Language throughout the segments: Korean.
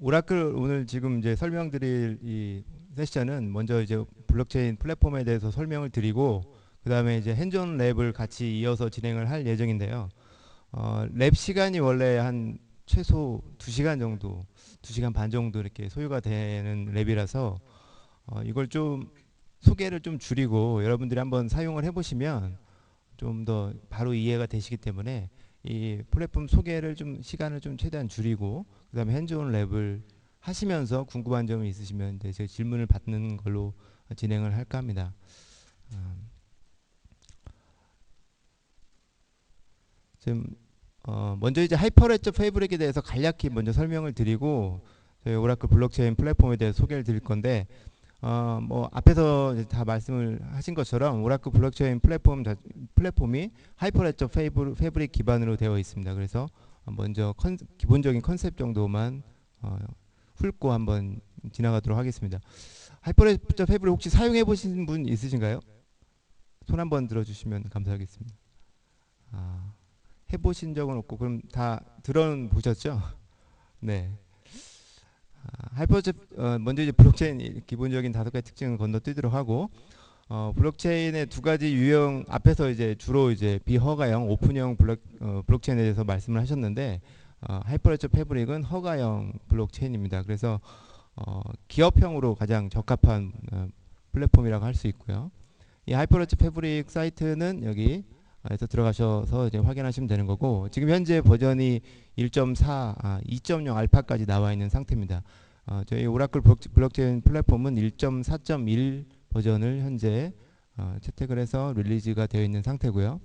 오라클 오늘 지금 이제 설명드릴 이 세션은 먼저 이제 블록체인 플랫폼에 대해서 설명을 드리고 그다음에 이제 핸즈온 랩을 같이 이어서 진행을 할 예정인데요. 랩 시간이 원래 한 최소 2시간 정도, 2시간 반 정도 이렇게 소요가 되는 랩이라서 이걸 좀 소개를 좀 줄이고 여러분들이 한번 사용을 해보시면 좀 더 바로 이해가 되시기 때문에 이 플랫폼 소개를 좀 시간을 좀 최대한 줄이고 그다음에 핸즈온 랩을 하시면서 궁금한 점이 있으시면 이제 제 질문을 받는 걸로 진행을 할까 합니다. 지금 먼저 이제 하이퍼레저 패브릭에 대해서 간략히 먼저 설명을 드리고 저희 오라클 블록체인 플랫폼에 대해서 소개를 드릴 건데 뭐 앞에서 이제 다 말씀을 하신 것처럼 오라클 블록체인 플랫폼이 하이퍼레저 패브릭 기반으로 되어 있습니다. 그래서 먼저 기본적인 컨셉 정도만 훑고 한번 지나가도록 하겠습니다. 하이퍼레저 패브릭 혹시 사용해 보신 분 있으신가요? 손 한번 들어주시면 감사하겠습니다. 해보신 적은 없고 그럼 다 들어보셨죠? 네. 하이퍼레저 먼저 이제 블록체인 기본적인 5가지 특징을 건너뛰도록 하고 블록체인의 2가지 유형 앞에서 이제 주로 이제 비허가형 오픈형 블록체인에 대해서 말씀을 하셨는데 하이퍼레저 패브릭은 허가형 블록체인입니다. 그래서 기업형으로 가장 적합한 플랫폼이라고 할 수 있고요. 이 하이퍼레저 패브릭 사이트는 여기 에서 들어가셔서 이제 확인하시면 되는 거고 지금 현재 버전이 1.4, 2.0 알파까지 나와 있는 상태입니다. 저희 오라클 블록체인 플랫폼은 1.4.1 버전을 현재 채택을 해서 릴리즈가 되어 있는 상태고요.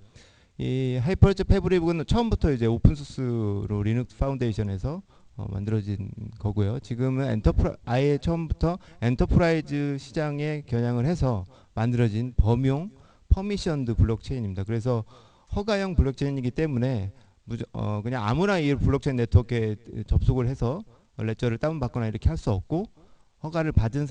이 하이퍼레저 패브릭은 처음부터 이제 오픈소스로 리눅스 파운데이션에서 만들어진 거고요. 지금은 아예 처음부터 엔터프라이즈 시장에 겨냥을 해서 만들어진 범용 퍼미션드 블록체인입니다. 그래서 허가형 블록체인이기 때문에 그냥 아무나 이 블록체인 네트워크에 접속을 해서 레저를 다운받거나 이렇게 할 수 없고 허가를 받은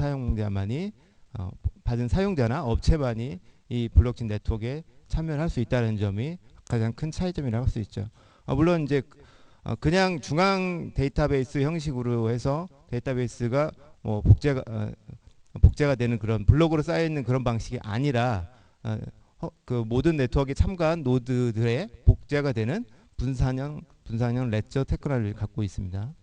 사용자나 업체만이 이 블록체인 네트워크에 참여를 할 수 있다는 점이 가장 큰 차이점이라고 할 수 있죠. 물론 이제 그냥 중앙 데이터베이스 형식으로 해서 데이터베이스가 뭐 복제가 되는 그런 블록으로 쌓여 있는 그런 방식이 아니라 그 모든 네트워크에 참가한 노드들의 복제가 되는 분산형 레저 테크놀로지를 갖고 있습니다.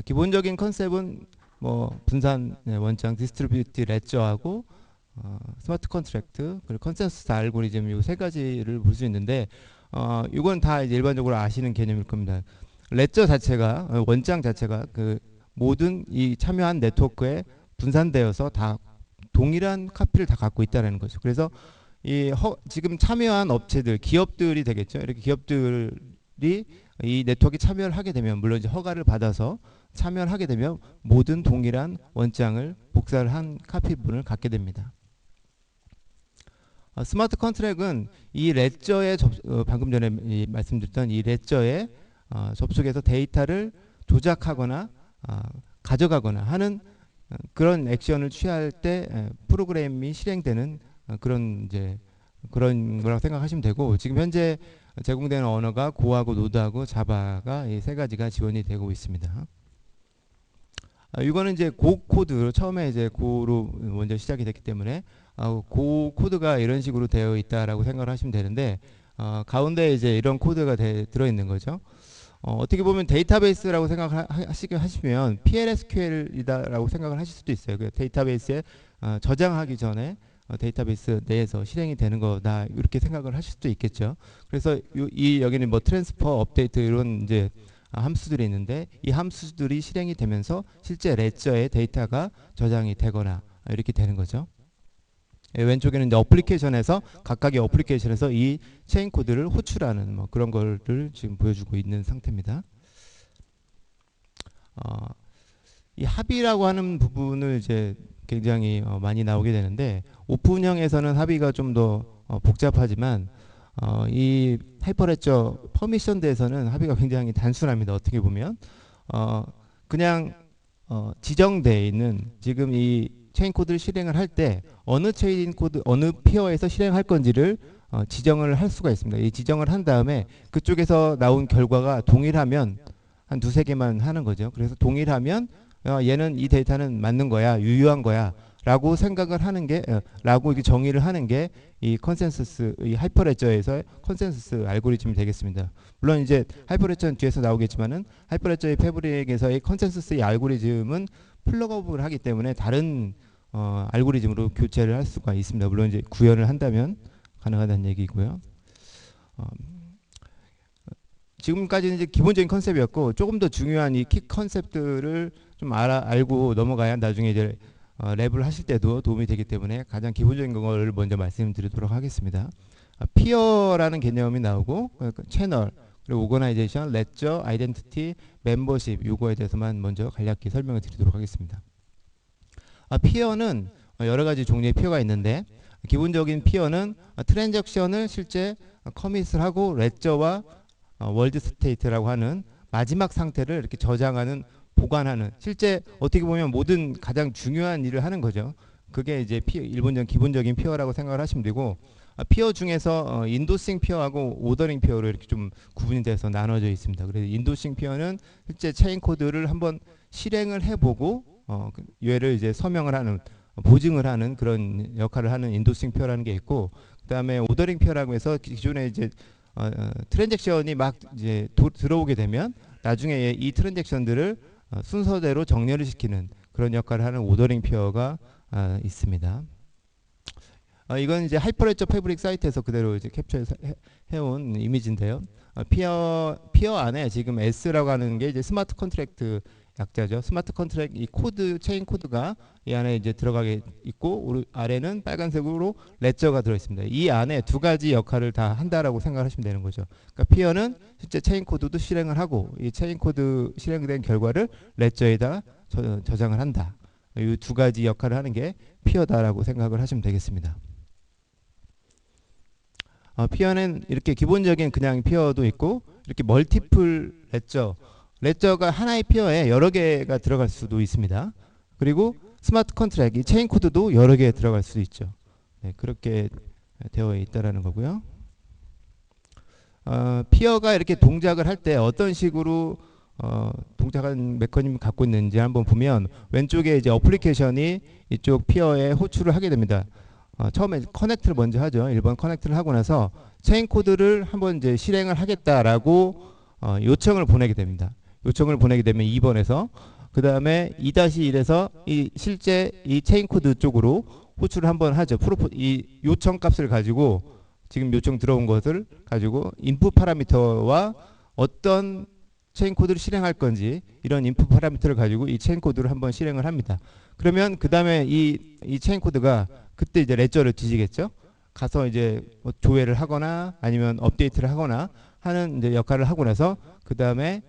기본적인 컨셉은 뭐 분산 원장 디스트리뷰트 레저하고 스마트 컨트랙트 그리고 컨센서스 알고리즘 이 3가지를 볼 수 있는데 이건 다 이제 일반적으로 아시는 개념일 겁니다. 레저 자체가 원장 자체가 그 모든 이 참여한 네트워크에 분산되어서 다 동일한 카피를 다 갖고 있다는 거죠. 그래서 지금 참여한 업체들, 기업들이 되겠죠. 이렇게 기업들이 이 네트워크에 참여를 하게 되면 물론 이제 허가를 받아서 참여를 하게 되면 모든 동일한 원장을 복사를 한 카피분을 갖게 됩니다. 스마트 컨트랙은 이 레저에 방금 전에 말씀드렸던 이 레저에 접속해서 데이터를 조작하거나 가져가거나 하는 그런 액션을 취할 때 프로그램이 실행되는 그런 거라고 생각하시면 되고 지금 현재 제공되는 언어가 고하고 노드하고 자바가 이 3가지가 지원이 되고 있습니다. 이거는 이제 고 코드 처음에 이제 고로 먼저 시작이 됐기 때문에 고 코드가 이런 식으로 되어 있다라고 생각을 하시면 되는데 가운데 이제 이런 코드가 들어 있는 거죠. 어떻게 보면 데이터베이스라고 생각하시면 PLSQL이다라고 생각을 하실 수도 있어요. 그 데이터베이스에 저장하기 전에 데이터베이스 내에서 실행이 되는 거다 이렇게 생각을 하실 수도 있겠죠. 그래서 여기는 뭐 트랜스퍼, 업데이트 이런 이제 함수들이 있는데 이 함수들이 실행이 되면서 실제 레저에 데이터가 저장이 되거나 이렇게 되는 거죠. 왼쪽에는 이제 어플리케이션에서 각각의 어플리케이션에서 이 체인 코드를 호출하는 뭐 그런 거를 지금 보여주고 있는 상태입니다. 이 합의라고 하는 부분을 이제 굉장히 많이 나오게 되는데 오픈형에서는 합의가 좀 더 복잡하지만 이 하이퍼레저 퍼미션드에서는 합의가 굉장히 단순합니다. 어떻게 보면 그냥 지정되어 있는 지금 이 체인 코드를 실행을 할 때 어느 체인 코드 어느 피어에서 실행할 건지를 지정을 할 수가 있습니다. 이 지정을 한 다음에 그쪽에서 나온 결과가 동일하면 한 두세 개만 하는 거죠. 그래서 동일하면 얘는 이 데이터는 맞는 거야, 유효한 거야 라고 생각을 하는 게 라고 이렇게 정의를 하는 게 이 컨센서스, 이 하이퍼레저에서의 컨센서스 알고리즘이 되겠습니다. 물론 이제 하이퍼레저는 뒤에서 나오겠지만은 하이퍼레저의 패브릭에서의 컨센서스의 알고리즘은 플러그업을 하기 때문에 다른 알고리즘으로 교체를 할 수가 있습니다. 물론 이제 구현을 한다면 가능하다는 얘기고요. 지금까지는 이제 기본적인 컨셉이었고 조금 더 중요한 이 키 컨셉들을 좀 알고 넘어가야 나중에 이제 랩을 하실 때도 도움이 되기 때문에 가장 기본적인 걸 먼저 말씀드리도록 하겠습니다. 피어라는 개념이 나오고 채널, 그리고 오거나이제이션, 레저, 아이덴티티, 멤버십 요거에 대해서만 먼저 간략히 설명을 드리도록 하겠습니다. 피어는 여러 가지 종류의 피어가 있는데 기본적인 피어는 트랜잭션을 실제 커밋을 하고 레저와 월드 스테이트라고 하는 마지막 상태를 이렇게 저장하는, 보관하는, 실제 어떻게 보면 모든 가장 중요한 일을 하는 거죠. 그게 이제 기본적인 피어라고 생각을 하시면 되고, 피어 중에서 인도싱 피어하고 오더링 피어로 이렇게 좀 구분이 돼서 나눠져 있습니다. 그래서 인도싱 피어는 실제 체인 코드를 한번 실행을 해보고 얘를 이제 서명을 하는, 보증을 하는 그런 역할을 하는 인도싱 피어라는 게 있고, 그다음에 오더링 피어라고 해서 기존에 이제 트랜잭션이 막 이제 들어오게 되면 나중에 이 트랜잭션들을 순서대로 정렬을 시키는 그런 역할을 하는 오더링 피어가 있습니다. 이건 이제 하이퍼레저 패브릭 사이트에서 그대로 이제 캡처해온 이미지인데요. 피어 안에 지금 S라고 하는 게 이제 스마트 컨트랙트 약자죠. 스마트 컨트랙트 이 코드, 체인 코드가 이 안에 이제 들어가게 있고, 아래는 빨간색으로 레저가 들어 있습니다. 이 안에 두 가지 역할을 다 한다라고 생각하시면 되는 거죠. 그러니까 피어는 실제 체인 코드도 실행을 하고, 이 체인 코드 실행된 결과를 레저에다 저장을 한다. 이 두 가지 역할을 하는 게 피어다라고 생각을 하시면 되겠습니다. 피어는 이렇게 기본적인 그냥 피어도 있고, 이렇게 멀티플 레저가 하나의 피어에 여러 개가 들어갈 수도 있습니다. 그리고 스마트 컨트랙트, 이 체인 코드도 여러 개 들어갈 수 있죠. 네, 그렇게 되어 있다라는 거고요. 피어가 이렇게 동작을 할 때 어떤 식으로 동작하는 메커니즘을 갖고 있는지 한번 보면, 왼쪽에 이제 어플리케이션이 이쪽 피어에 호출을 하게 됩니다. 처음에 커넥트를 먼저 하죠. 1번 커넥트를 하고 나서 체인 코드를 한번 이제 실행을 하겠다라고 요청을 보내게 됩니다. 요청을 보내게 되면 2번에서 그 다음에 2-1에서 실제 이 체인 코드 쪽으로 호출을 한번 하죠. 이 요청 값을 가지고, 지금 요청 들어온 것을 가지고 인풋 파라미터와 어떤 체인 코드를 실행할 건지, 이런 인풋 파라미터를 가지고 이 체인 코드를 한번 실행을 합니다. 그러면 그 다음에 이 체인 코드가 그때 이제 레저를 뒤지겠죠. 가서 이제 조회를 하거나 아니면 업데이트를 하거나 하는 이제 역할을 하고 나서, 그 다음에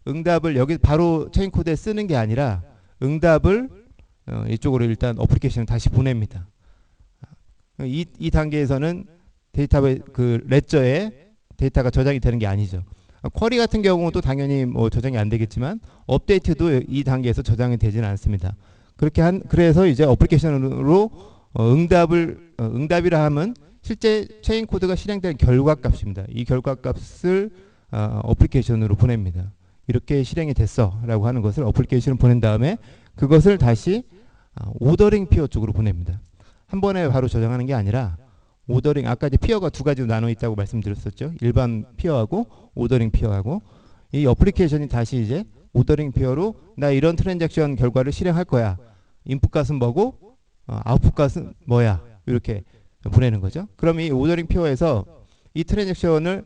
응답을 여기 바로 체인 코드에 쓰는 게 아니라 응답을 이쪽으로 일단 어플리케이션을 다시 보냅니다. 이 단계에서는 데이터베이스 그 레저에 데이터가 저장이 되는 게 아니죠. 쿼리 같은 경우도 당연히 뭐 저장이 안 되겠지만 업데이트도 이 단계에서 저장이 되지는 않습니다. 그래서 이제 어플리케이션으로 응답이라 하면 실제 체인 코드가 실행된 결과값입니다. 이 결과값을 어플리케이션으로 보냅니다. 이렇게 실행이 됐어 라고 하는 것을 어플리케이션을 보낸 다음에 그것을 다시 오더링 피어 쪽으로 보냅니다. 한 번에 바로 저장하는 게 아니라 오더링, 아까 이제 피어가 두 가지로 나눠 있다고 말씀드렸었죠. 일반 피어하고 오더링 피어하고, 이 어플리케이션이 다시 이제 오더링 피어로 나 이런 트랜잭션 결과를 실행할 거야. 인풋 값은 뭐고 아웃풋 값은 뭐야. 이렇게 보내는 거죠. 그럼 이 오더링 피어에서 이 트랜잭션을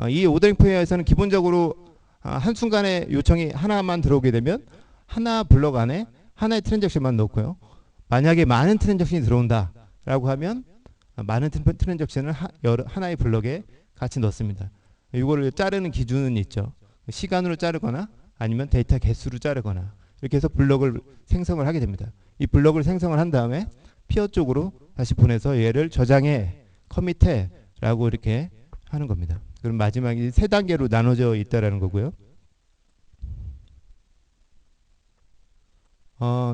이 오더링 피어에서는 기본적으로 한순간에 요청이 하나만 들어오게 되면 하나 블럭 안에 하나의 트랜잭션만 넣고요. 만약에 많은 트랜잭션이 들어온다 라고 하면 많은 트랜잭션을 하나의 블럭에 같이 넣습니다. 이거를 자르는 기준은 있죠. 시간으로 자르거나 아니면 데이터 개수로 자르거나 이렇게 해서 블럭을 생성을 하게 됩니다. 이 블럭을 생성을 한 다음에 피어 쪽으로 다시 보내서 얘를 저장해, 커밋해 라고 이렇게 하는 겁니다. 그럼 마지막에 세 단계로 나눠져 있다라는 거고요.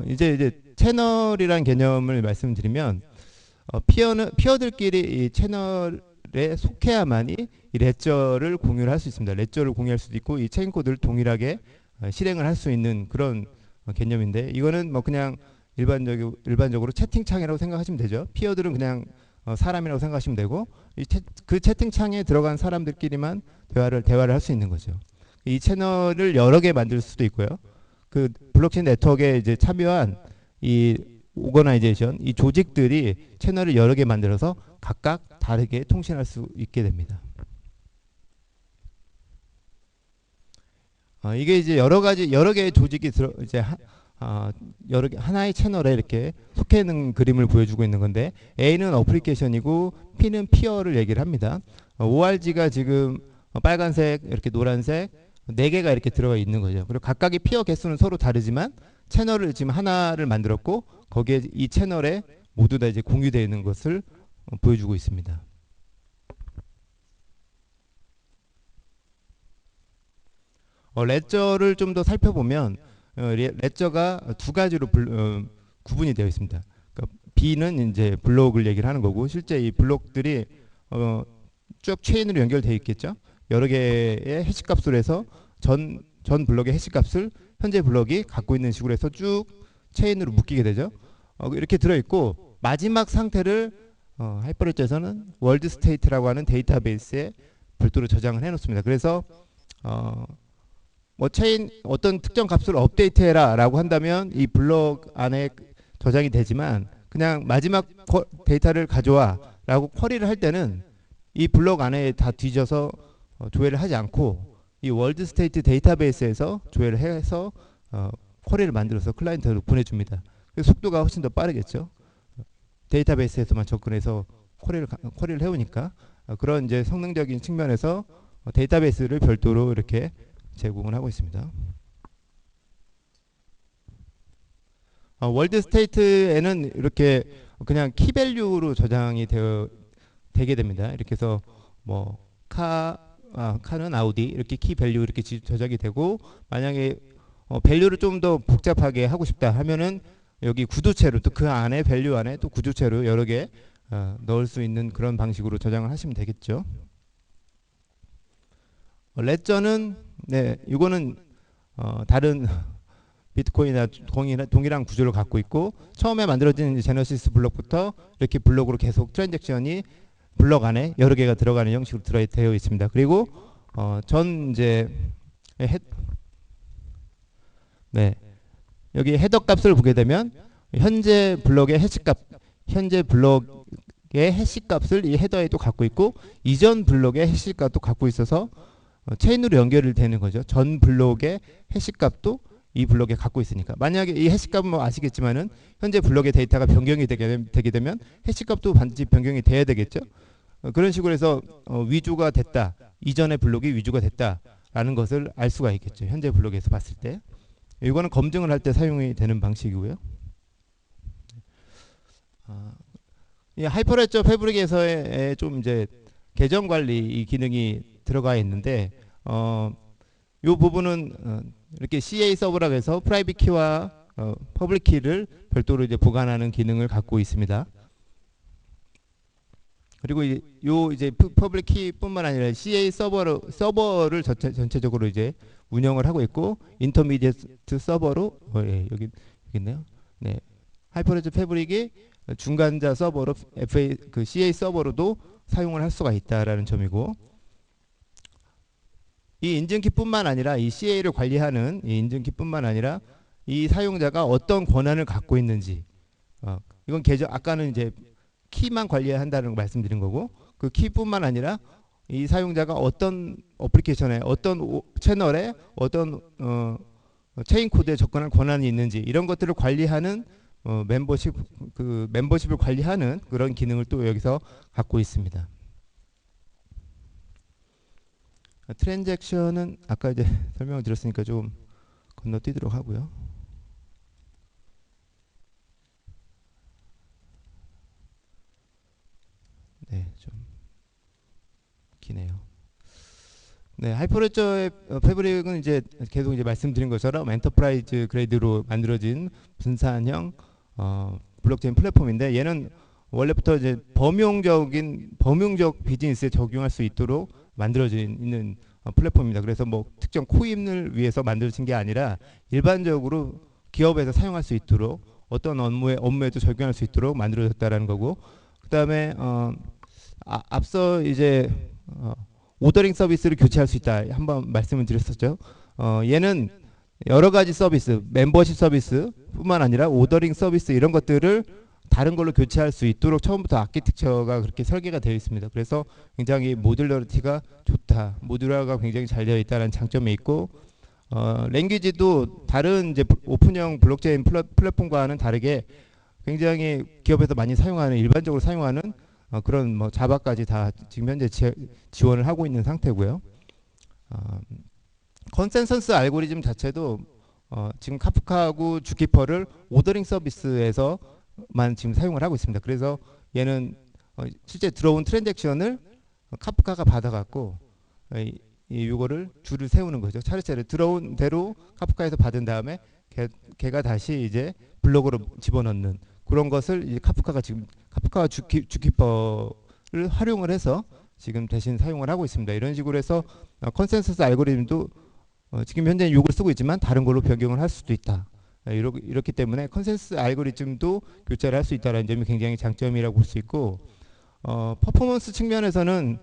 이제 채널이라는 개념을 말씀드리면, 피어들끼리 이 채널에 속해야만이 이 레저를 공유를 할 수 있습니다. 레저를 공유할 수도 있고 이 체인 코드를 동일하게 실행을 할 수 있는 그런 개념인데, 이거는 뭐 그냥 일반적으로 채팅창이라고 생각하시면 되죠. 피어들은 그냥 사람이라고 생각하시면 되고, 그 채팅창에 들어간 사람들끼리만 대화를 할 수 있는 거죠. 이 채널을 여러 개 만들 수도 있고요. 그 블록체인 네트워크에 이제 참여한 이 오거나이제이션, 이 조직들이 채널을 여러 개 만들어서 각각 다르게 통신할 수 있게 됩니다. 이게 이제 여러 개의 조직이 하나의 채널에 이렇게 속해 있는 그림을 보여주고 있는 건데, A는 어플리케이션이고 P는 피어를 얘기를 합니다. ORG가 지금 빨간색, 이렇게 노란색 4개가 이렇게 들어가 있는 거죠. 그리고 각각의 피어 개수는 서로 다르지만 채널을 지금 하나를 만들었고, 거기에 이 채널에 모두 다 이제 공유되어 있는 것을 보여주고 있습니다. 레저를 좀 더 살펴보면 레저가 두 가지로 구분이 되어 있습니다. 그러니까 B는 이제 블록을 얘기를 하는 거고, 실제 이 블록들이 쭉 체인으로 연결되어 있겠죠. 여러 개의 해시값으로 해서 전 블록의 해시값을 현재 블록이 갖고 있는 식으로 해서 쭉 체인으로 묶이게 되죠. 이렇게 들어있고, 마지막 상태를 하이퍼레저에서는 월드 스테이트라고 하는 데이터베이스에 별도로 저장을 해놓습니다. 그래서 뭐 체인 어떤 특정 값을 업데이트해라 라고 한다면 이 블록 안에 저장이 되지만, 그냥 마지막 데이터를 가져와 라고 쿼리를 할 때는 이 블록 안에 다 뒤져서 조회를 하지 않고 이 월드 스테이트 데이터베이스에서 조회를 해서 쿼리를 만들어서 클라이언트로 보내줍니다. 그래서 속도가 훨씬 더 빠르겠죠. 데이터베이스에서만 접근해서 쿼리를 해오니까 그런 이제 성능적인 측면에서 데이터베이스를 별도로 이렇게 제공을 하고 있습니다. 월드 스테이트에는 이렇게 그냥 키밸류로 저장이 되게 됩니다. 이렇게 해서 뭐 카는 아우디 이렇게 키밸류 이렇게 저장이 되고, 만약에 밸류를 좀 더 복잡하게 하고 싶다 하면은 여기 구두체로, 또 그 안에 밸류 안에 또 구두체로 여러 개 넣을 수 있는 그런 방식으로 저장을 하시면 되겠죠. 레저는 이거는 다른 비트코인이나 동일한 구조를 갖고 있고, 처음에 만들어진 제너시스 블록부터 이렇게 블록으로 계속 트랜잭션이 블록 안에 여러 개가 들어가는 형식으로 되어 있습니다. 그리고 여기 헤더 값을 보게 되면 현재 블록의 해시값을 이 헤더에 또 갖고 있고, 이전 블록의 해시값도 갖고 있어서 체인으로 연결이 되는 거죠. 전 블록의 해시값도 이 블록에 갖고 있으니까, 만약에 이 해시값은 뭐 아시겠지만은 현재 블록의 데이터가 변경이 되게 되면 해시값도 반드시 변경이 돼야 되겠죠. 그런 식으로 해서 위조가 됐다, 이전의 블록이 위조가 됐다라는 것을 알 수가 있겠죠. 현재 블록에서 봤을 때. 이거는 검증을 할 때 사용이 되는 방식이고요. 이 하이퍼레저 패브릭에서의 좀 이제 계정 관리 이 기능이 들어가 있는데, 이 부분은 이렇게 CA 서버라고 해서 프라이빗 키와 퍼블릭 키를 별도로 이제 보관하는 기능을 갖고 있습니다. 그리고 이제 퍼블릭 키뿐만 아니라 CA 서버를 전체적으로 이제 운영을 하고 있고, 인터미디에이트 서버로 여기 있네요. 네, 하이퍼레저 패브릭이 중간자 서버로 그 CA 서버로도 사용을 할 수가 있다라는 점이고, 이 인증키뿐만 아니라 이 CA를 관리하는 이 인증키뿐만 아니라 이 사용자가 어떤 권한을 갖고 있는지, 이건 아까는 이제 키만 관리한다는 걸 말씀드린 거고, 그 키뿐만 아니라 이 사용자가 어떤 어플리케이션에, 어떤 채널에, 어떤 체인 코드에 접근할 권한이 있는지, 이런 것들을 관리하는 멤버십을 관리하는 그런 기능을 또 여기서 갖고 있습니다. 트랜잭션은 아까 이제 설명을 드렸으니까 좀 건너뛰도록 하고요. 네, 좀 기네요. 네, 하이퍼레저의 패브릭은 이제 계속 이제 말씀드린 것처럼 엔터프라이즈 그레이드로 만들어진 분산형 블록체인 플랫폼인데, 얘는 원래부터 이제 범용적 비즈니스에 적용할 수 있도록 만들어져 있는 플랫폼입니다. 그래서 뭐 특정 코인을 위해서 만들어진 게 아니라 일반적으로 기업에서 사용할 수 있도록 어떤 업무에도 적용할 수 있도록 만들어졌다라는 거고, 그다음에 앞서 이제 오더링 서비스를 교체할 수 있다 한번 말씀을 드렸었죠. 얘는 여러 가지 서비스, 멤버십 서비스뿐만 아니라 오더링 서비스 이런 것들을 다른 걸로 교체할 수 있도록 처음부터 아키텍처가 그렇게 설계가 되어 있습니다. 그래서 굉장히 모듈러리티가 좋다, 모듈화가 굉장히 잘 되어 있다는 장점이 있고, 랭귀지도 다른 이제 오픈형 블록체인 플랫폼과는 다르게 굉장히 기업에서 많이 사용하는, 일반적으로 사용하는 그런 뭐 자바까지 다 지금 현재 지원을 하고 있는 상태고요. 컨센서스 알고리즘 자체도 지금 카프카하고 주키퍼를 오더링 서비스에서만 지금 사용을 하고 있습니다. 그래서 얘는 실제 들어온 트랜잭션을 카프카가 받아갖고 이거를 줄을 세우는 거죠. 차례차례 들어온 대로 카프카에서 받은 다음에 걔가 다시 이제 블록으로 집어넣는 그런 것을 이제 카프카와 주키퍼를 활용을 해서 지금 대신 사용을 하고 있습니다. 이런 식으로 해서 컨센서스 알고리즘도 지금 현재 이걸 쓰고 있지만 다른 걸로 변경을 할 수도 있다. 이렇기 때문에 컨센서스 알고리즘도 교체를 할 수 있다는 점이 굉장히 장점이라고 볼 수 있고, 퍼포먼스 측면에서는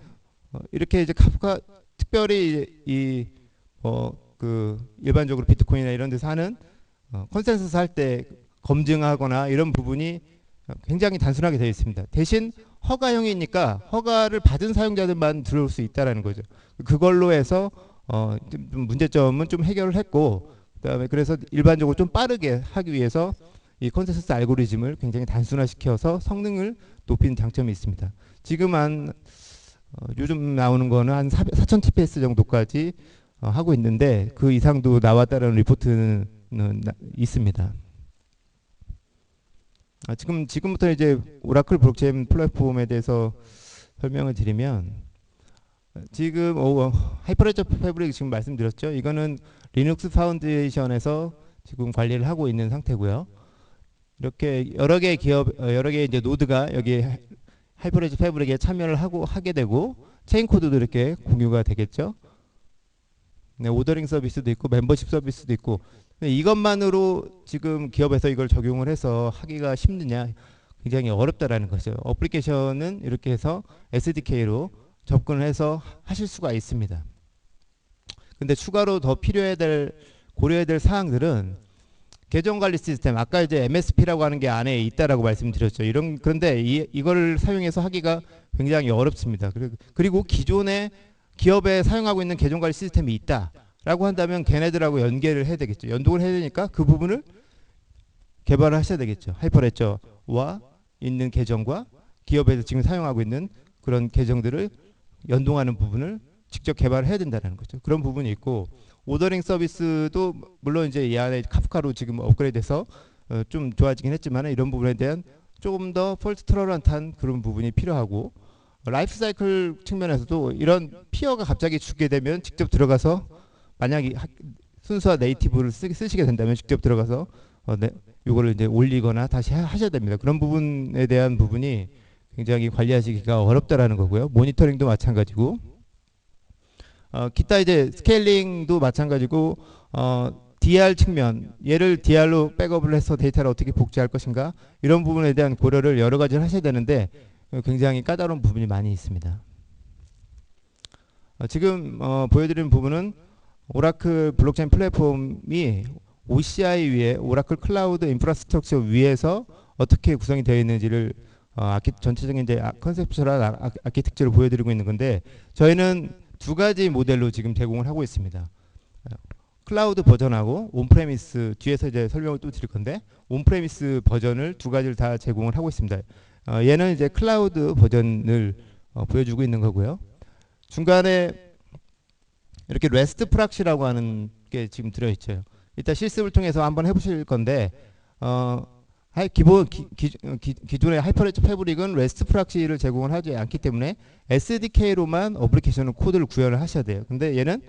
이렇게 이제 카프카 특별히 그 일반적으로 비트코인이나 이런 데서 하는 컨센서스 할 때 검증하거나 이런 부분이 굉장히 단순하게 되어 있습니다. 대신 허가형이니까 허가를 받은 사용자들만 들어올 수 있다라는 거죠. 그걸로 해서 좀 문제점은 좀 해결을 했고, 그다음에 그래서 일반적으로 좀 빠르게 하기 위해서 이 컨센서스 알고리즘을 굉장히 단순화시켜서 성능을 높이는 장점이 있습니다. 지금 요즘 나오는 거는 한 4000 TPS 정도까지 하고 있는데 그 이상도 나왔다는 리포트는 있습니다. 지금부터 이제 오라클 블록체인 플랫폼에 대해서 설명을 드리면, 지금 하이퍼레저 패브릭 지금 말씀드렸죠. 이거는 리눅스 파운데이션에서 지금 관리를 하고 있는 상태고요. 이렇게 여러 개 이제 노드가 여기 하이퍼레저 패브릭에 참여를 하게 되고 체인 코드도 이렇게 공유가 되겠죠. 네, 오더링 서비스도 있고 멤버십 서비스도 있고. 이것만으로 지금 기업에서 이걸 적용을 해서 하기가 쉽느냐, 굉장히 어렵다라는 거죠. 어플리케이션은 이렇게 해서 SDK로 접근을 해서 하실 수가 있습니다. 근데 추가로 더 고려해야 될 사항들은 계정 관리 시스템, 아까 이제 MSP라고 하는 게 안에 있다라고 말씀드렸죠. 그런데 이걸 사용해서 하기가 굉장히 어렵습니다. 그리고 기존에 기업에 사용하고 있는 계정 관리 시스템이 있다라고 한다면 걔네들하고 연계를 해야 되겠죠. 연동을 해야 되니까 그 부분을 개발을 하셔야 되겠죠. 하이퍼레저와 있는 계정과 기업에서 지금 사용하고 있는 그런 계정들을 연동하는 부분을 직접 개발을 해야 된다는 거죠. 그런 부분이 있고, 오더링 서비스도 물론 이제 이 안에 카프카로 지금 업그레이드해서 좀 좋아지긴 했지만 이런 부분에 대한 조금 더 폴트 트러런트한 그런 부분이 필요하고, 라이프 사이클 측면에서도 이런 피어가 갑자기 죽게 되면 직접 들어가서, 만약에 순수한 네이티브를 쓰시게 된다면 직접 들어가서 이거를 이제 올리거나 다시 하셔야 됩니다. 그런 부분에 대한 부분이 굉장히 관리하시기가 어렵다라는 거고요. 모니터링도 마찬가지고, 기타 이제 스케일링도 마찬가지고, DR 측면, 얘를 DR로 백업을 해서 데이터를 어떻게 복제할 것인가, 이런 부분에 대한 고려를 여러 가지를 하셔야 되는데 굉장히 까다로운 부분이 많이 있습니다. 지금 보여드리는 부분은 오라클 블록체인 플랫폼이 OCI 위에, 오라클 클라우드 인프라스트럭처 위에서 어떻게 구성이 되어 있는지를 전체적인 이제 컨셉처럼 아키텍처를 보여드리고 있는 건데, 저희는 두 가지 모델로 지금 제공을 하고 있습니다. 클라우드 버전하고 온프레미스, 뒤에서 이제 설명을 또 드릴 건데 온프레미스 버전을 두 가지를 다 제공을 하고 있습니다. 얘는 이제 클라우드 버전을 보여주고 있는 거고요. 중간에 이렇게 레스트 프락시라고 하는 게 지금 들어있죠. 이따 실습을 통해서 한번 해보실 건데, 기존의 하이퍼레저 패브릭은 레스트 프락시를 제공을 하지 않기 때문에 SDK로만 어플리케이션 코드를 구현을 하셔야 돼요. 근데 얘는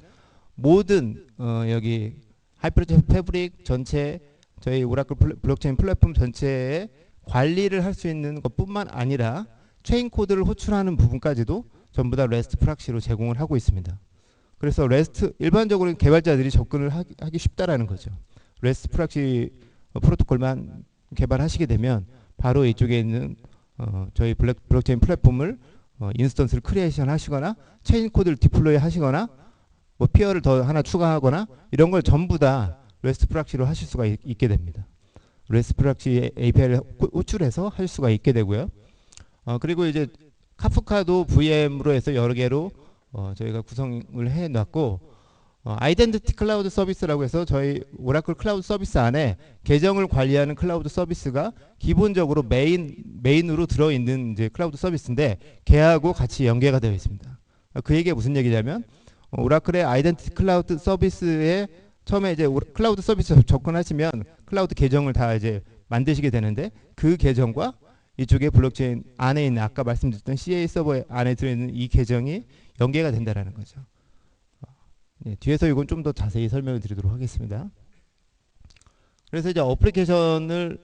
모든 여기 하이퍼레저 패브릭 전체, 저희 오라클 블록체인 플랫폼 전체에 관리를 할 수 있는 것뿐만 아니라 체인 코드를 호출하는 부분까지도 전부 다 레스트 프락시로 제공을 하고 있습니다. 그래서 레스트 일반적으로 개발자들이 접근을 하기 쉽다라는 거죠. 레스트 프락시 프로토콜만 개발하시게 되면 바로 이쪽에 있는 저희 블록체인 플랫폼을 인스턴스를 크리에이션 하시거나 체인 코드를 디플로이 하시거나 뭐 피어를 더 하나 추가하거나 이런 걸 전부 다 레스트 프락시로 하실 수가 있게 됩니다. 레스트 프락시 API를 호출해서 할 수가 있게 되고요. 그리고 이제 카프카도 VM으로 해서 여러 개로 저희가 구성을 해놨고 아이덴티티 클라우드 서비스라고 해서 저희 오라클 클라우드 서비스 안에 계정을 관리하는 클라우드 서비스가 기본적으로 메인으로 들어있는 이제 클라우드 서비스인데 걔하고 같이 연계가 되어 있습니다. 그 얘기가 무슨 얘기냐면 오라클의 아이덴티티 클라우드 서비스에 처음에 이제 클라우드 서비스 접근하시면 클라우드 계정을 다 이제 만드시게 되는데 그 계정과 이쪽에 블록체인 안에 있는 아까 말씀드렸던 CA 서버 안에 들어있는 이 계정이 연계가 된다라는 거죠. 네, 뒤에서 이건 좀 더 자세히 설명을 드리도록 하겠습니다. 그래서 이제 어플리케이션을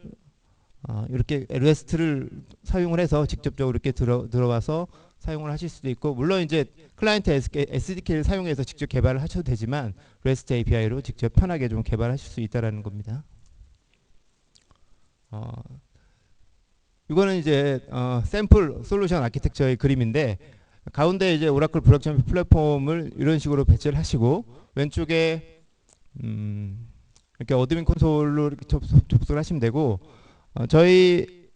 이렇게 REST를 사용을 해서 직접적으로 이렇게 들어와서 사용을 하실 수도 있고, 물론 이제 클라이언트 SDK를 사용해서 직접 개발을 하셔도 되지만 REST API로 직접 편하게 좀 개발하실 수 있다라는 겁니다. 이거는 이제 샘플 솔루션 아키텍처의 그림인데, 가운데 이제 오라클 블록체인 플랫폼을 이런 식으로 배치를 하시고 왼쪽에 이렇게 어드민 콘솔로 이렇게 접속을 하시면 되고, 저희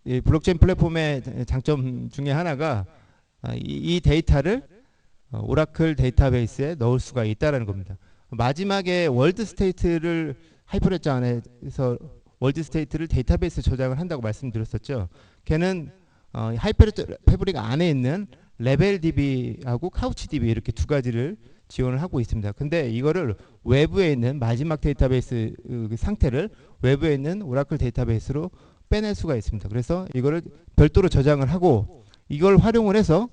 이 블록체인 플랫폼의 장점 중에 하나가 이 데이터를 오라클 데이터베이스에 넣을 수가 있다라는 겁니다. 마지막에 월드 스테이트를 하이퍼레저 안에서 월드 스테이트를 데이터베이스 저장을 한다고 말씀드렸었죠. 걔는 하이퍼레저 패브릭 안에 있는 레벨 DB하고 카우치 DB 이렇게 두 가지를 지원을 하고 있습니다. 근데 이거를 외부에 있는 마지막 데이터베이스 상태를 외부에 있는 오라클 데이터베이스로 빼낼 수가 있습니다. 그래서 이거를 별도로 저장을 하고 이걸 활용을 해서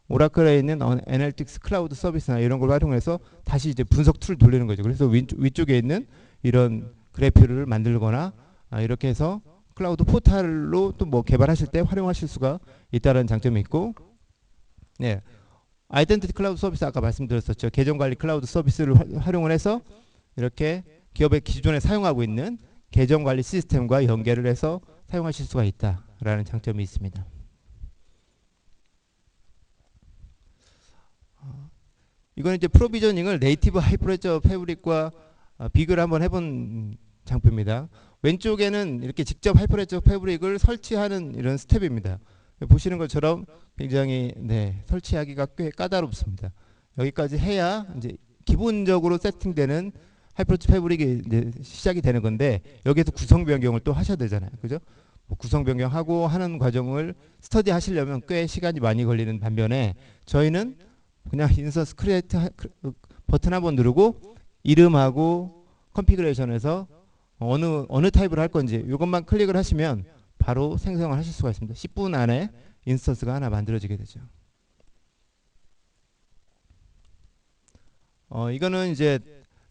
오라클에 있는 애널리틱스 클라우드 서비스나 이런 걸 활용해서 다시 이제 분석 툴을 돌리는 거죠. 그래서 위쪽에 있는 이런 그래프를 만들거나 이렇게 해서 클라우드 포탈로 또 뭐 개발하실 때 활용하실 수가 있다는 장점이 있고, 네, 아이덴티티 클라우드 서비스 아까 말씀드렸었죠. 계정 관리 클라우드 서비스를 활용을 해서 이렇게 기업의 기존에 사용하고 있는 계정 관리 시스템과 연계를 해서 사용하실 수가 있다라는 장점이 있습니다. 이거는 이제 프로비저닝을 네이티브 하이퍼레저 패브릭과 비교를 한번 해본 장표입니다. 왼쪽에는 이렇게 직접 하이퍼레저 패브릭을 설치하는 이런 스텝입니다. 보시는 것처럼 굉장히 설치하기가 꽤 까다롭습니다. 여기까지 해야 이제 기본적으로 세팅되는 하이퍼레저 패브릭이 이제 시작이 되는 건데, 여기에서 구성 변경을 또 하셔야 되잖아요. 그죠? 뭐 구성 변경하고 하는 과정을 스터디 하시려면 꽤 시간이 많이 걸리는 반면에 저희는 그냥 인스턴스 크리에이트 버튼 한번 누르고 이름하고 컨피그레이션에서 어느 타입을 할 건지 이것만 클릭을 하시면 바로 생성을 하실 수가 있습니다. 10분 안에 인스턴스가 하나 만들어지게 되죠. 이거는 이제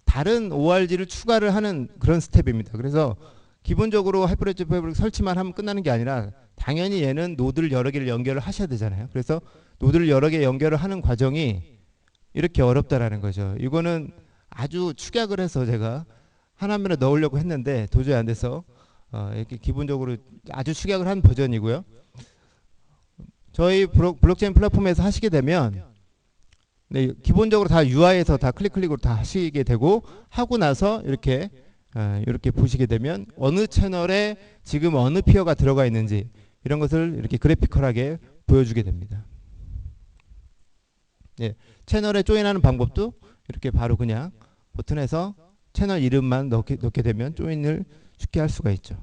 다른 ORG를 추가를 하는 그런 스텝입니다. 그래서 기본적으로 하이퍼레저 패브릭 설치만 하면 끝나는 게 아니라 당연히 얘는 노드를 여러 개를 연결을 하셔야 되잖아요. 그래서 노드를 여러 개 연결을 하는 과정이 이렇게 어렵다라는 거죠. 이거는 아주 축약을 해서 제가 하나면에 넣으려고 했는데 도저히 안 돼서 이렇게 기본적으로 아주 축약을 한 버전이고요. 저희 블록체인 플랫폼에서 하시게 되면 기본적으로 다 UI에서 다 클릭으로 다 하시게 되고, 하고 나서 이렇게 보시게 되면 어느 채널에 지금 어느 피어가 들어가 있는지 이런 것을 이렇게 그래피컬하게 보여주게 됩니다. 채널에 조인하는 방법도 이렇게 바로 그냥 버튼에서 채널 이름만 넣게 되면 조인을 쉽게 할 수가 있죠.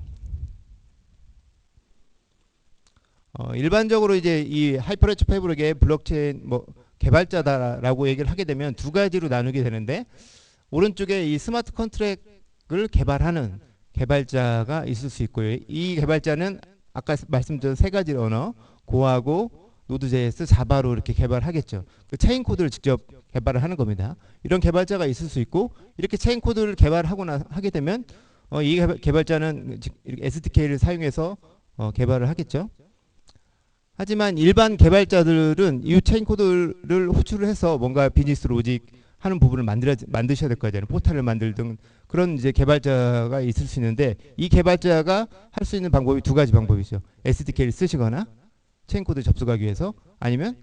일반적으로 이제 이 하이퍼레저 패브릭의 블록체인 개발자다라고 얘기를 하게 되면 두 가지로 나누게 되는데, 오른쪽에 이 스마트 컨트랙을 개발하는 개발자가 있을 수 있고요. 이 개발자는 아까 말씀드린 세 가지 언어 고하고 노드.js, 자바로 이렇게 개발하겠죠. 그 체인 코드를 직접 개발을 하는 겁니다. 이런 개발자가 있을 수 있고, 이렇게 체인 코드를 개발하고 하게 되면 이 개발자는 SDK를 사용해서 개발을 하겠죠. 하지만 일반 개발자들은 이 체인 코드를 호출을 해서 뭔가 비즈니스 로직 하는 부분을 만드셔야 될 거잖아요. 포탈을 만들든 그런 이제 개발자가 있을 수 있는데 이 개발자가 할 수 있는 방법이 두 가지 방법이죠. SDK를 쓰시거나 체인 코드 접속하기 위해서 아니면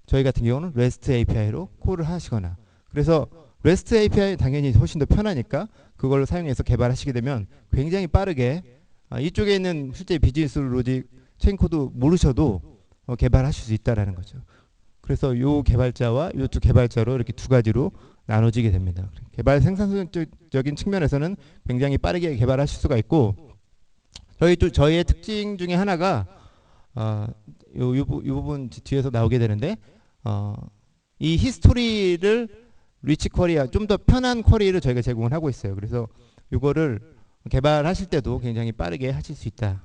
저희 같은 경우는 REST API로 콜을 하시거나 그래서 REST API 당연히 훨씬 더 편하니까 그걸로 사용해서 개발하시게 되면 굉장히 빠르게 이쪽에 있는 실제 비즈니스 로직 체인 코드 모르셔도 개발하실 수 있다라는 거죠. 그래서 요 개발자와 요쪽 개발자로 이렇게 두 가지로 나눠지게 됩니다. 개발 생산성적인 측면에서는 굉장히 빠르게 개발하실 수가 있고 저희의 특징 중에 하나가 요 부분 뒤에서 나오게 되는데 이 히스토리를 리치 쿼리와 좀 더 편한 쿼리를 저희가 제공을 하고 있어요. 그래서 이거를 개발하실 때도 굉장히 빠르게 하실 수 있다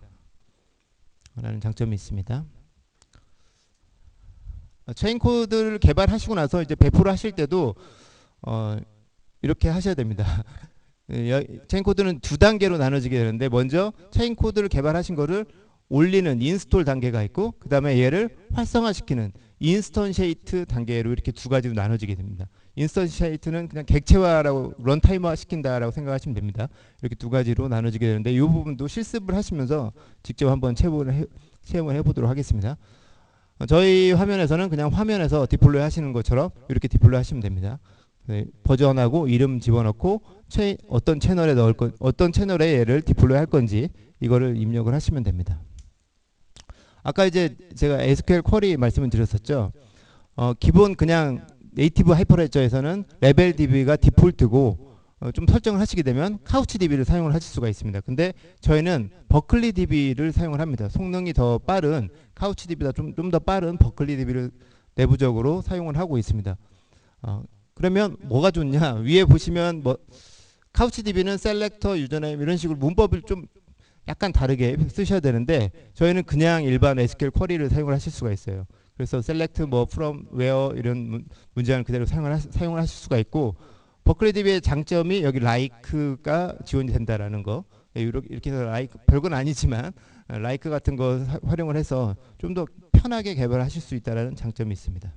라는 장점이 있습니다. 체인 코드를 개발하시고 나서 이제 배포를 하실 때도 이렇게 하셔야 됩니다. 체인 코드는 두 단계로 나눠지게 되는데 먼저 체인 코드를 개발하신 거를 올리는 인스톨 단계가 있고 그 다음에 얘를 활성화시키는 인스턴시에이트 단계로 이렇게 두 가지로 나눠지게 됩니다. 인스턴시에이트는 그냥 객체화라고 런타임화 시킨다라고 생각하시면 됩니다. 이렇게 두 가지로 나눠지게 되는데 이 부분도 실습을 하시면서 직접 한번 체험을 해보도록 하겠습니다. 저희 화면에서는 그냥 화면에서 디플로이 하시는 것처럼 이렇게 디플로이 하시면 됩니다. 네, 버전하고 이름 집어넣고 어떤 채널에 어떤 채널에 얘를 디플로이 할 건지 이거를 입력을 하시면 됩니다. 아까 이제 제가 SQL 쿼리 말씀을 드렸었죠. 기본 그냥 네이티브 하이퍼레저에서는 레벨 DB가 디폴트고 좀 설정을 하시게 되면 카우치 DB를 사용을 하실 수가 있습니다. 근데 저희는 버클리 DB를 사용을 합니다. 성능이 더 빠른 카우치 DB보다 좀 더 빠른 버클리 DB를 내부적으로 사용을 하고 있습니다. 그러면 뭐가 좋냐? 위에 보시면 뭐 카우치 DB는 셀렉터, 유저네임 이런 식으로 문법을 좀 약간 다르게 쓰셔야 되는데 저희는 그냥 일반 SQL 쿼리를 사용을 하실 수가 있어요. 그래서 select 뭐 from where 이런 문장을 그대로 사용을 하실 수가 있고 버클리 DB의 장점이 여기 like가 지원이 된다라는 거. 이렇게 해서 like 별건 아니지만 like 같은 거 활용을 해서 좀 더 편하게 개발하실 수 있다라는 장점이 있습니다.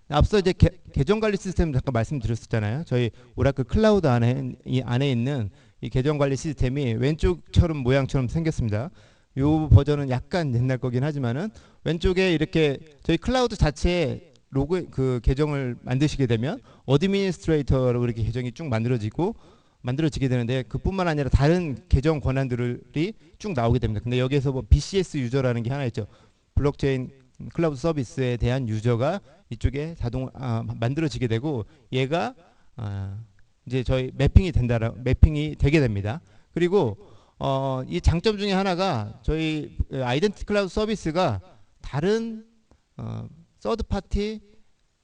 앞서 이제 계정 관리 시스템 잠깐 말씀드렸었잖아요. 저희 오라클 클라우드 안에 있는 이 계정 관리 시스템이 왼쪽처럼 모양처럼 생겼습니다. 이 버전은 약간 옛날 거긴 하지만은 왼쪽에 이렇게 저희 클라우드 자체에 로그 그 계정을 만드시게 되면 어드미니스트레이터로 이렇게 계정이 쭉 만들어지게 되는데 그뿐만 아니라 다른 계정 권한들이 쭉 나오게 됩니다. 근데 여기에서 뭐 BCS 유저라는 게 하나 있죠. 블록체인 클라우드 서비스에 대한 유저가 이쪽에 만들어지게 되고 얘가 이제 저희 매핑이 되게 됩니다. 그리고 이 장점 중에 하나가 저희 아이덴티티 클라우드 서비스가 다른 서드 파티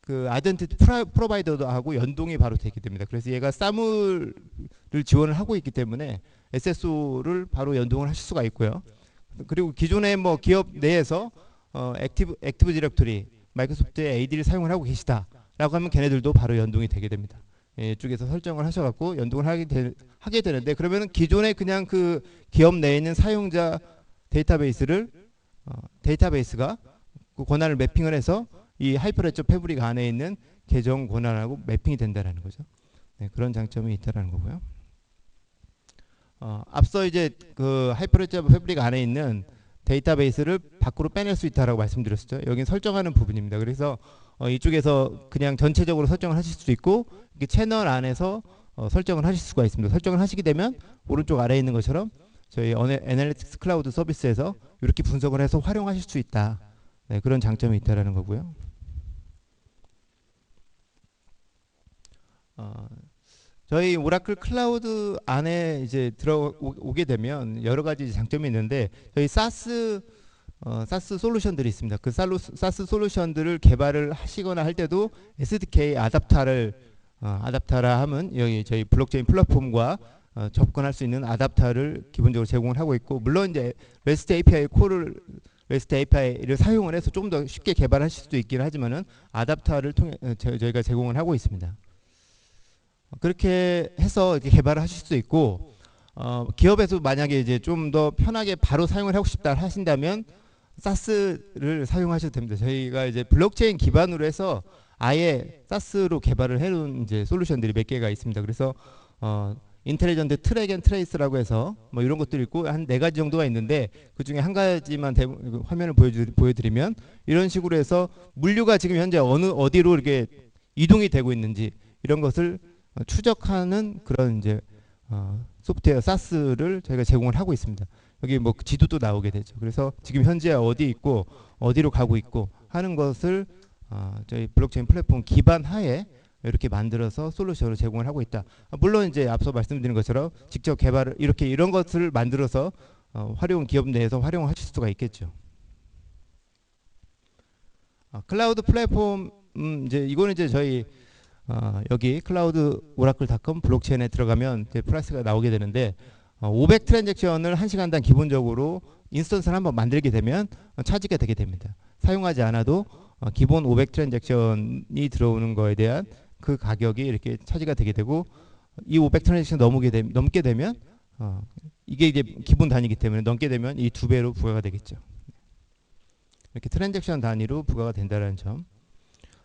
그 아이덴티티 프로바이더도 하고 연동이 바로 되게 됩니다. 그래서 얘가 사물을 지원을 하고 있기 때문에 SSO를 바로 연동을 하실 수가 있고요. 그리고 기존의 뭐 기업 내에서 액티브 디렉토리 마이크로소프트의 AD를 사용을 하고 계시다라고 하면 걔네들도 바로 연동이 되게 됩니다. 이쪽에서 설정을 하셔갖고 연동을 하게 되는데 그러면은 기존에 그냥 그 기업 내에 있는 사용자 데이터베이스가 그 권한을 매핑을 해서 이 하이퍼레저 패브릭 안에 있는 계정 권한하고 매핑이 된다라는 거죠. 네, 그런 장점이 있다라는 거고요. 앞서 이제 그 하이퍼레저 패브릭 안에 있는 데이터베이스를 밖으로 빼낼 수 있다라고 말씀드렸었죠. 여기는 설정하는 부분입니다. 그래서 이쪽에서 그냥 전체적으로 설정을 하실 수 있고 이렇게 채널 안에서 설정을 하실 수가 있습니다. 설정을 하시게 되면 오른쪽 아래에 있는 것처럼 저희 애널리틱스 클라우드 서비스에서 이렇게 분석을 해서 활용하실 수 있다. 네, 그런 장점이 있다라는 거고요. 저희 오라클 클라우드 안에 이제 들어오게 되면 여러 가지 장점이 있는데 저희 사스 솔루션들이 있습니다. 그 사스 솔루션들을 개발을 하시거나 할 때도 SDK 아답타라 하면 여기 저희 블록체인 플랫폼과 접근할 수 있는 아답타를 기본적으로 제공을 하고 있고 물론 이제 REST API를 사용을 해서 좀 더 쉽게 개발하실 수도 있긴 하지만은 아답타를 통해 저희가 제공을 하고 있습니다. 그렇게 해서 이렇게 개발을 하실 수도 있고 기업에서 만약에 이제 좀 더 편하게 바로 사용을 하고 싶다 하신다면 사스를 사용하셔도 됩니다. 저희가 이제 블록체인 기반으로 해서 아예 사스로 개발을 해놓은 이제 솔루션들이 몇 개가 있습니다. 그래서 인텔리전트 트랙 앤 트레이스라고 해서 뭐 이런 것들이 있고 한 4가지 정도가 있는데 그 중에 한 가지만 화면을 보여드리면 이런 식으로 해서 물류가 지금 현재 어디로 이렇게 이동이 되고 있는지 이런 것을 추적하는 그런 이제 소프트웨어 사스를 저희가 제공을 하고 있습니다. 여기 뭐 지도도 나오게 되죠. 그래서 지금 현재 어디 있고 어디로 가고 있고 하는 것을 저희 블록체인 플랫폼 기반 하에 이렇게 만들어서 솔루션을 제공을 하고 있다. 물론 이제 앞서 말씀드린 것처럼 직접 개발을 이런 것을 만들어서 기업 내에서 활용하실 수가 있겠죠. 클라우드 플랫폼 이제 이거는 이제 저희 여기 클라우드 오라클.com 블록체인에 들어가면 이제 프라이스가 나오게 되는데 500 트랜잭션을 1시간당 기본적으로 인스턴스를 한번 만들게 되면 차지가 되게 됩니다. 사용하지 않아도 기본 500 트랜잭션이 들어오는 거에 대한 그 가격이 이렇게 차지가 되게 되고 이 500 트랜잭션 넘게 되면 이게 이제 기본 단위이기 때문에 넘게 되면 이 2배로 부과가 되겠죠. 이렇게 트랜잭션 단위로 부과가 된다는 점.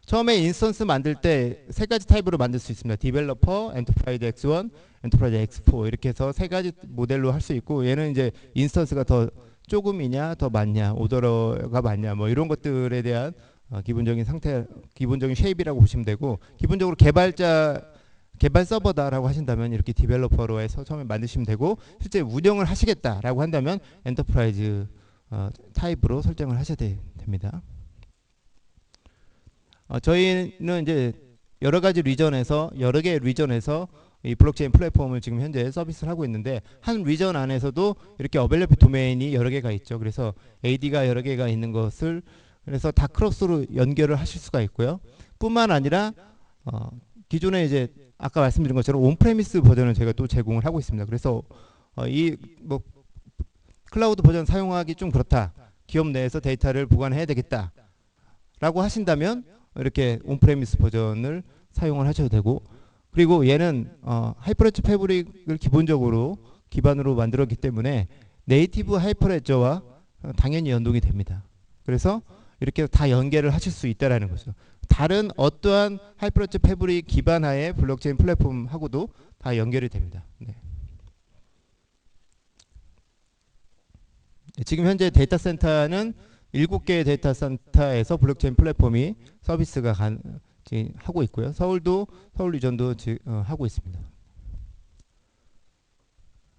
처음에 인스턴스 만들 때 3가지 타입으로 만들 수 있습니다. 디벨로퍼, 엔터프라이즈 X1, 엔터프라이즈 X4 이렇게 해서 3가지 모델로 할 수 있고 얘는 이제 인스턴스가 더 조금이냐 더 많냐 오더러가 많냐 뭐 이런 것들에 대한 기본적인 쉐입이라고 보시면 되고 기본적으로 개발 서버다라고 하신다면 이렇게 디벨로퍼로 해서 처음에 만드시면 되고 실제 운영을 하시겠다라고 한다면 엔터프라이즈 타입으로 설정을 하셔야 됩니다. 저희는 이제 여러 개의 리전에서 이 블록체인 플랫폼을 지금 현재 서비스를 하고 있는데 한 리전 안에서도 이렇게 어벨레이블 도메인이 여러 개가 있죠. 그래서 AD가 여러 개가 있는 것을 그래서 다 크로스로 연결을 하실 수가 있고요. 뿐만 아니라 기존에 이제 아까 말씀드린 것처럼 온프레미스 버전을 저희가 또 제공을 하고 있습니다. 그래서 이 뭐 클라우드 버전 사용하기 좀 그렇다. 기업 내에서 데이터를 보관해야 되겠다라고 하신다면 이렇게 온프레미스 버전을 사용을 하셔도 되고 그리고 얘는 하이퍼레저 패브릭을 기반으로 만들었기 때문에 네이티브 하이퍼레저와 당연히 연동이 됩니다. 그래서 이렇게 다 연계를 하실 수 있다라는 거죠. 다른 어떠한 하이퍼레저 패브릭 기반하에 블록체인 플랫폼하고도 다 연결이 됩니다. 네. 지금 현재 데이터 센터는 7개의 데이터 센터에서 블록체인 플랫폼이 서비스가 하고 있고요. 서울 리전도 하고 있습니다.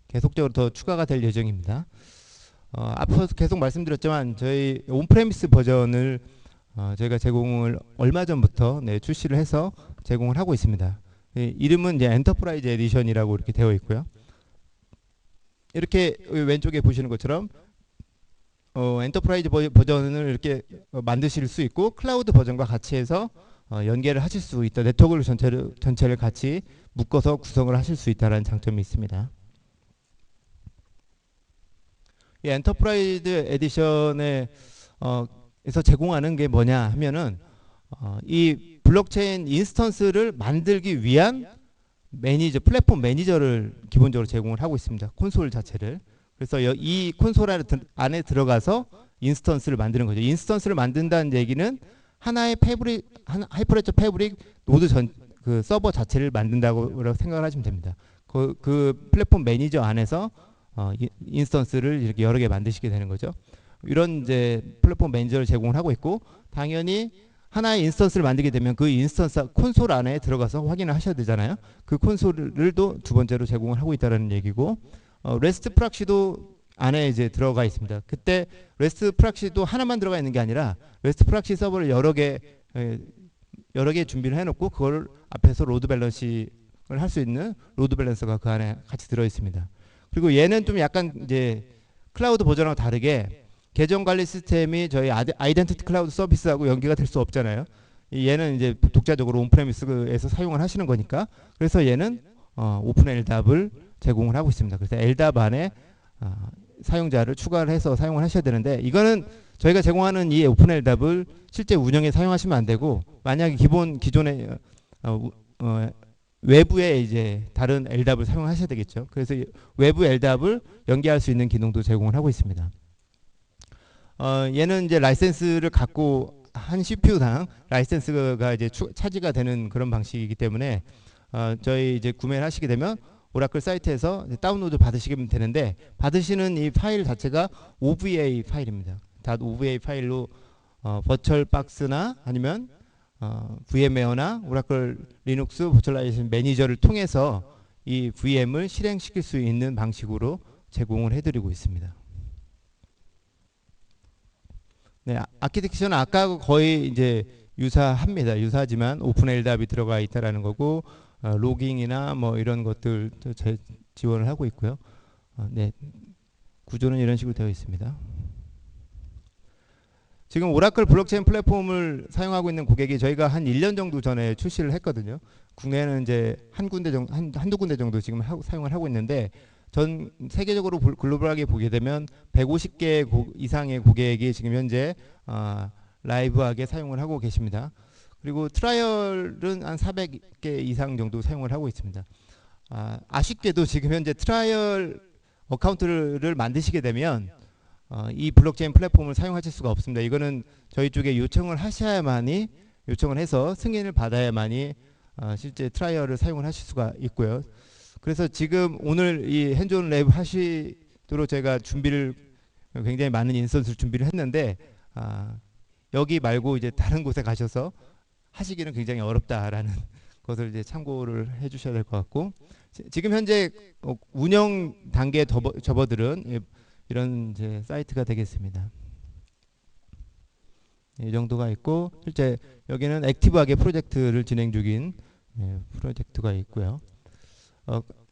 계속적으로 더 추가가 될 예정입니다. 앞서 계속 말씀드렸지만 저희 온프레미스 버전을 저희가 제공을 얼마 전부터 출시를 해서 제공을 하고 있습니다. 이름은 이제 엔터프라이즈 에디션이라고 이렇게 되어 있고요. 이렇게 왼쪽에 보시는 것처럼 엔터프라이즈 버전을 이렇게 만드실 수 있고 클라우드 버전과 같이 해서 연계를 하실 수 있다. 네트워크를 전체를 같이 묶어서 구성을 하실 수 있다는 장점이 있습니다. 이 엔터프라이즈 에디션에서 제공하는 게 뭐냐 하면은 이 블록체인 인스턴스를 만들기 위한 플랫폼 매니저를 기본적으로 제공을 하고 있습니다. 콘솔 자체를. 그래서 이 콘솔 안에 들어가서 인스턴스를 만드는 거죠. 인스턴스를 만든다는 얘기는 하나의 하이퍼레저 패브릭 노드 그 서버 자체를 만든다고 생각을 하시면 됩니다. 그 플랫폼 매니저 안에서 인스턴스를 이렇게 여러 개 만드시게 되는 거죠. 이런 이제 플랫폼 매니저를 제공을 하고 있고 당연히 하나의 인스턴스를 만들게 되면 그 인스턴스 콘솔 안에 들어가서 확인을 하셔야 되잖아요. 그 콘솔을 또 두 번째로 제공을 하고 있다는 얘기고 레스트 프락시도 안에 이제 들어가 있습니다. 그때 레스트 프락시도 하나만 들어가 있는 게 아니라 레스트 프락시 서버를 여러 개 준비를 해놓고 그걸 앞에서 로드 밸런싱을 할 수 있는 로드 밸런서가 그 안에 같이 들어 있습니다. 그리고 얘는 좀 약간 이제 클라우드 버전하고 다르게 계정 관리 시스템이 저희 아이덴티티 클라우드 서비스하고 연계가 될 수 없잖아요. 얘는 이제 독자적으로 온프레미스에서 사용을 하시는 거니까 그래서 얘는 오픈 LDAP을 제공을 하고 있습니다. 그래서 LDAP 안에 사용자를 추가를 해서 사용을 하셔야 되는데 이거는 저희가 제공하는 이 오픈 LDAP을 실제 운영에 사용하시면 안 되고 만약에 기존에 외부에 이제 다른 LDAP을 사용하셔야 되겠죠. 그래서 외부 LDAP을 연계할 수 있는 기능도 제공을 하고 있습니다. 얘는 이제 라이센스를 갖고 한 CPU당 라이센스가 이제 차지가 되는 그런 방식이기 때문에 저희 이제 구매를 하시게 되면 오라클 사이트에서 다운로드 받으시면 되는데, 받으시는 이 파일 자체가 OVA 파일입니다. 다 OVA 파일로 버추얼 박스나 아니면 VM웨어나 오라클 리눅스 버추얼라이제이션 매니저를 통해서 이 VM을 실행시킬 수 있는 방식으로 제공을 해드리고 있습니다. 네, 아키텍처는 아까 거의 이제 유사합니다. 유사하지만 오픈 LDAP이 들어가 있다라는 거고, 로깅이나 뭐 이런 것들도 지원을 하고 있고요. 네, 구조는 이런 식으로 되어 있습니다. 지금 오라클 블록체인 플랫폼을 사용하고 있는 고객이 저희가 한 1년 정도 전에 출시를 했거든요. 국내에는 이제 한두 군데 정도 지금 사용을 하고 있는데, 전 세계적으로 글로벌하게 보게 되면 150개 이상의 고객이 지금 현재 라이브하게 사용을 하고 계십니다. 그리고 트라이얼은 한 400개 이상 정도 사용을 하고 있습니다. 아쉽게도 지금 현재 트라이얼 어카운트를 만드시게 되면 이 블록체인 플랫폼을 사용하실 수가 없습니다. 이거는 저희 쪽에 요청을 하셔야만이, 요청을 해서 승인을 받아야만이 실제 트라이얼을 사용을 하실 수가 있고요. 그래서 지금 오늘 이 핸즈온 랩 하시도록 제가 준비를, 굉장히 많은 인스턴스를 준비를 했는데, 여기 말고 이제 다른 곳에 가셔서 하시기는 굉장히 어렵다라는 것을 이제 참고를 해주셔야 될 것 같고, 지금 현재 운영 단계에 접어들은 이런 이제 사이트가 되겠습니다. 이 정도가 있고, 실제 여기는 액티브하게 프로젝트를 진행 중인 프로젝트가 있고요.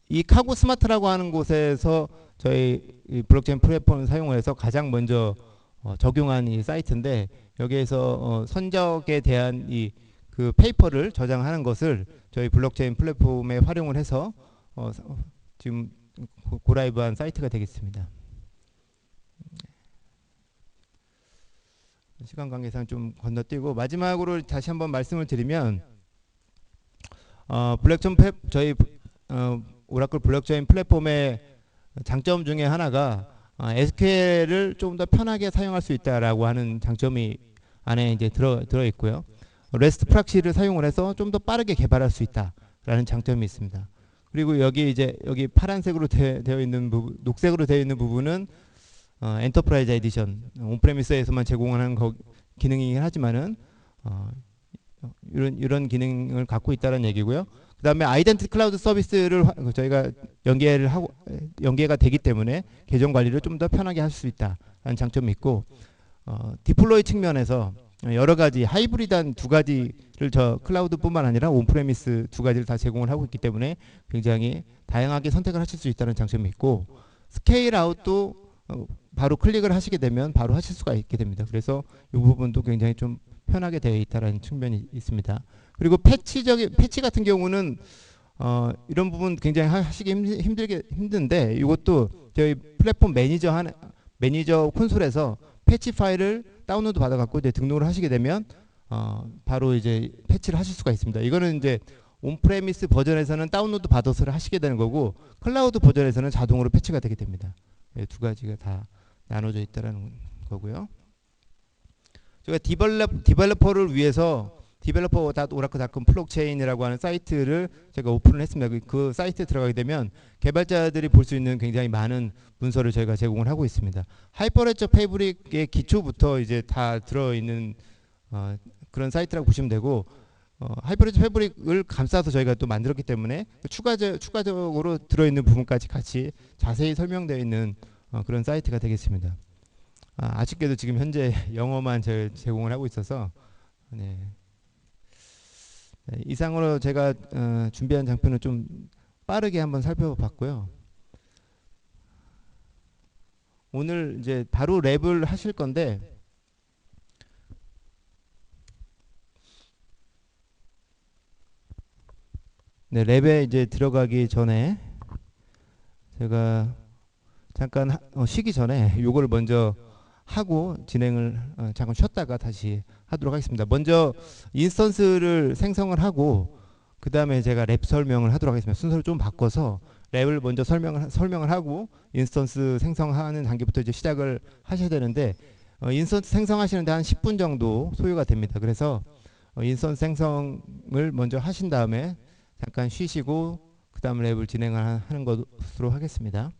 이 카고 스마트라고 하는 곳에서 저희 이 블록체인 플랫폼을 사용해서 가장 먼저 적용한 이 사이트인데, 여기에서 선적에 대한 이 그 페이퍼를 저장하는 것을 저희 블록체인 플랫폼에 활용을 해서 지금 고라이브한 사이트가 되겠습니다. 시간 관계상 좀 건너뛰고 마지막으로 다시 한번 말씀을 드리면, 저희 오라클 블록체인 플랫폼의 장점 중에 하나가 SQL을 좀 더 편하게 사용할 수 있다라고 하는 장점이 안에 이제 들어 있고요. REST 프락시를 사용을 해서 좀 더 빠르게 개발할 수 있다라는 장점이 있습니다. 그리고 여기 파란색으로 되어 있는 부분, 녹색으로 되어 있는 부분은 엔터프라이즈 에디션, 온프레미스에서만 제공하는 기능이긴 하지만은 이런 기능을 갖고 있다는 얘기고요. 그다음에 아이덴티티 클라우드 서비스를 저희가 연계가 되기 때문에 계정 관리를 좀 더 편하게 할 수 있다라는 장점이 있고, 디플로이 측면에서 여러 가지 하이브리드한 두 가지를 클라우드뿐만 아니라 온프레미스 두 가지를 다 제공을 하고 있기 때문에 굉장히 다양하게 선택을 하실 수 있다는 장점이 있고, 스케일 아웃도 바로 클릭을 하시게 되면 바로 하실 수가 있게 됩니다. 그래서 이 부분도 굉장히 좀 편하게 되어 있다는 측면이 있습니다. 그리고 패치 같은 경우는 이런 부분 굉장히 하시기 힘든데, 이것도 저희 플랫폼 매니저 콘솔에서 패치 파일을 다운로드 받아갖고 이제 등록을 하시게 되면 바로 이제 패치를 하실 수가 있습니다. 이거는 이제 온프레미스 버전에서는 다운로드 받아서 하시게 되는 거고, 클라우드 버전에서는 자동으로 패치가 되게 됩니다. 두 가지가 다 나눠져 있다는 거고요. 저희가 디벨로퍼를 위해서 developer.oracle.com 블록체인이라고 하는 사이트를 제가 오픈을 했습니다. 그 사이트에 들어가게 되면 개발자들이 볼 수 있는 굉장히 많은 문서를 저희가 제공을 하고 있습니다. 하이퍼레저 패브릭의 기초부터 이제 다 들어있는 그런 사이트라고 보시면 되고, 하이퍼레저 패브릭을 감싸서 저희가 또 만들었기 때문에 추가적으로 들어있는 부분까지 같이 자세히 설명되어 있는 그런 사이트가 되겠습니다. 아쉽게도 지금 현재 영어만 제공을 하고 있어서, 네. 이상으로 제가 준비한 장표는 좀 빠르게 한번 살펴봤고요. 오늘 이제 바로 랩을 하실 건데, 네, 랩에 이제 들어가기 전에 제가 잠깐 쉬기 전에 요걸 먼저 하고 진행을 잠깐 쉬었다가 다시 하도록 하겠습니다. 먼저 인스턴스를 생성을 하고 그 다음에 제가 랩 설명을 하도록 하겠습니다. 순서를 좀 바꿔서 랩을 먼저 설명을 하고 인스턴스 생성하는 단계부터 이제 시작을 하셔야 되는데, 인스턴스 생성하시는데 한 10분 정도 소요가 됩니다. 그래서 인스턴스 생성을 먼저 하신 다음에 잠깐 쉬시고 그 다음 랩을 진행을 하는 것으로 하겠습니다.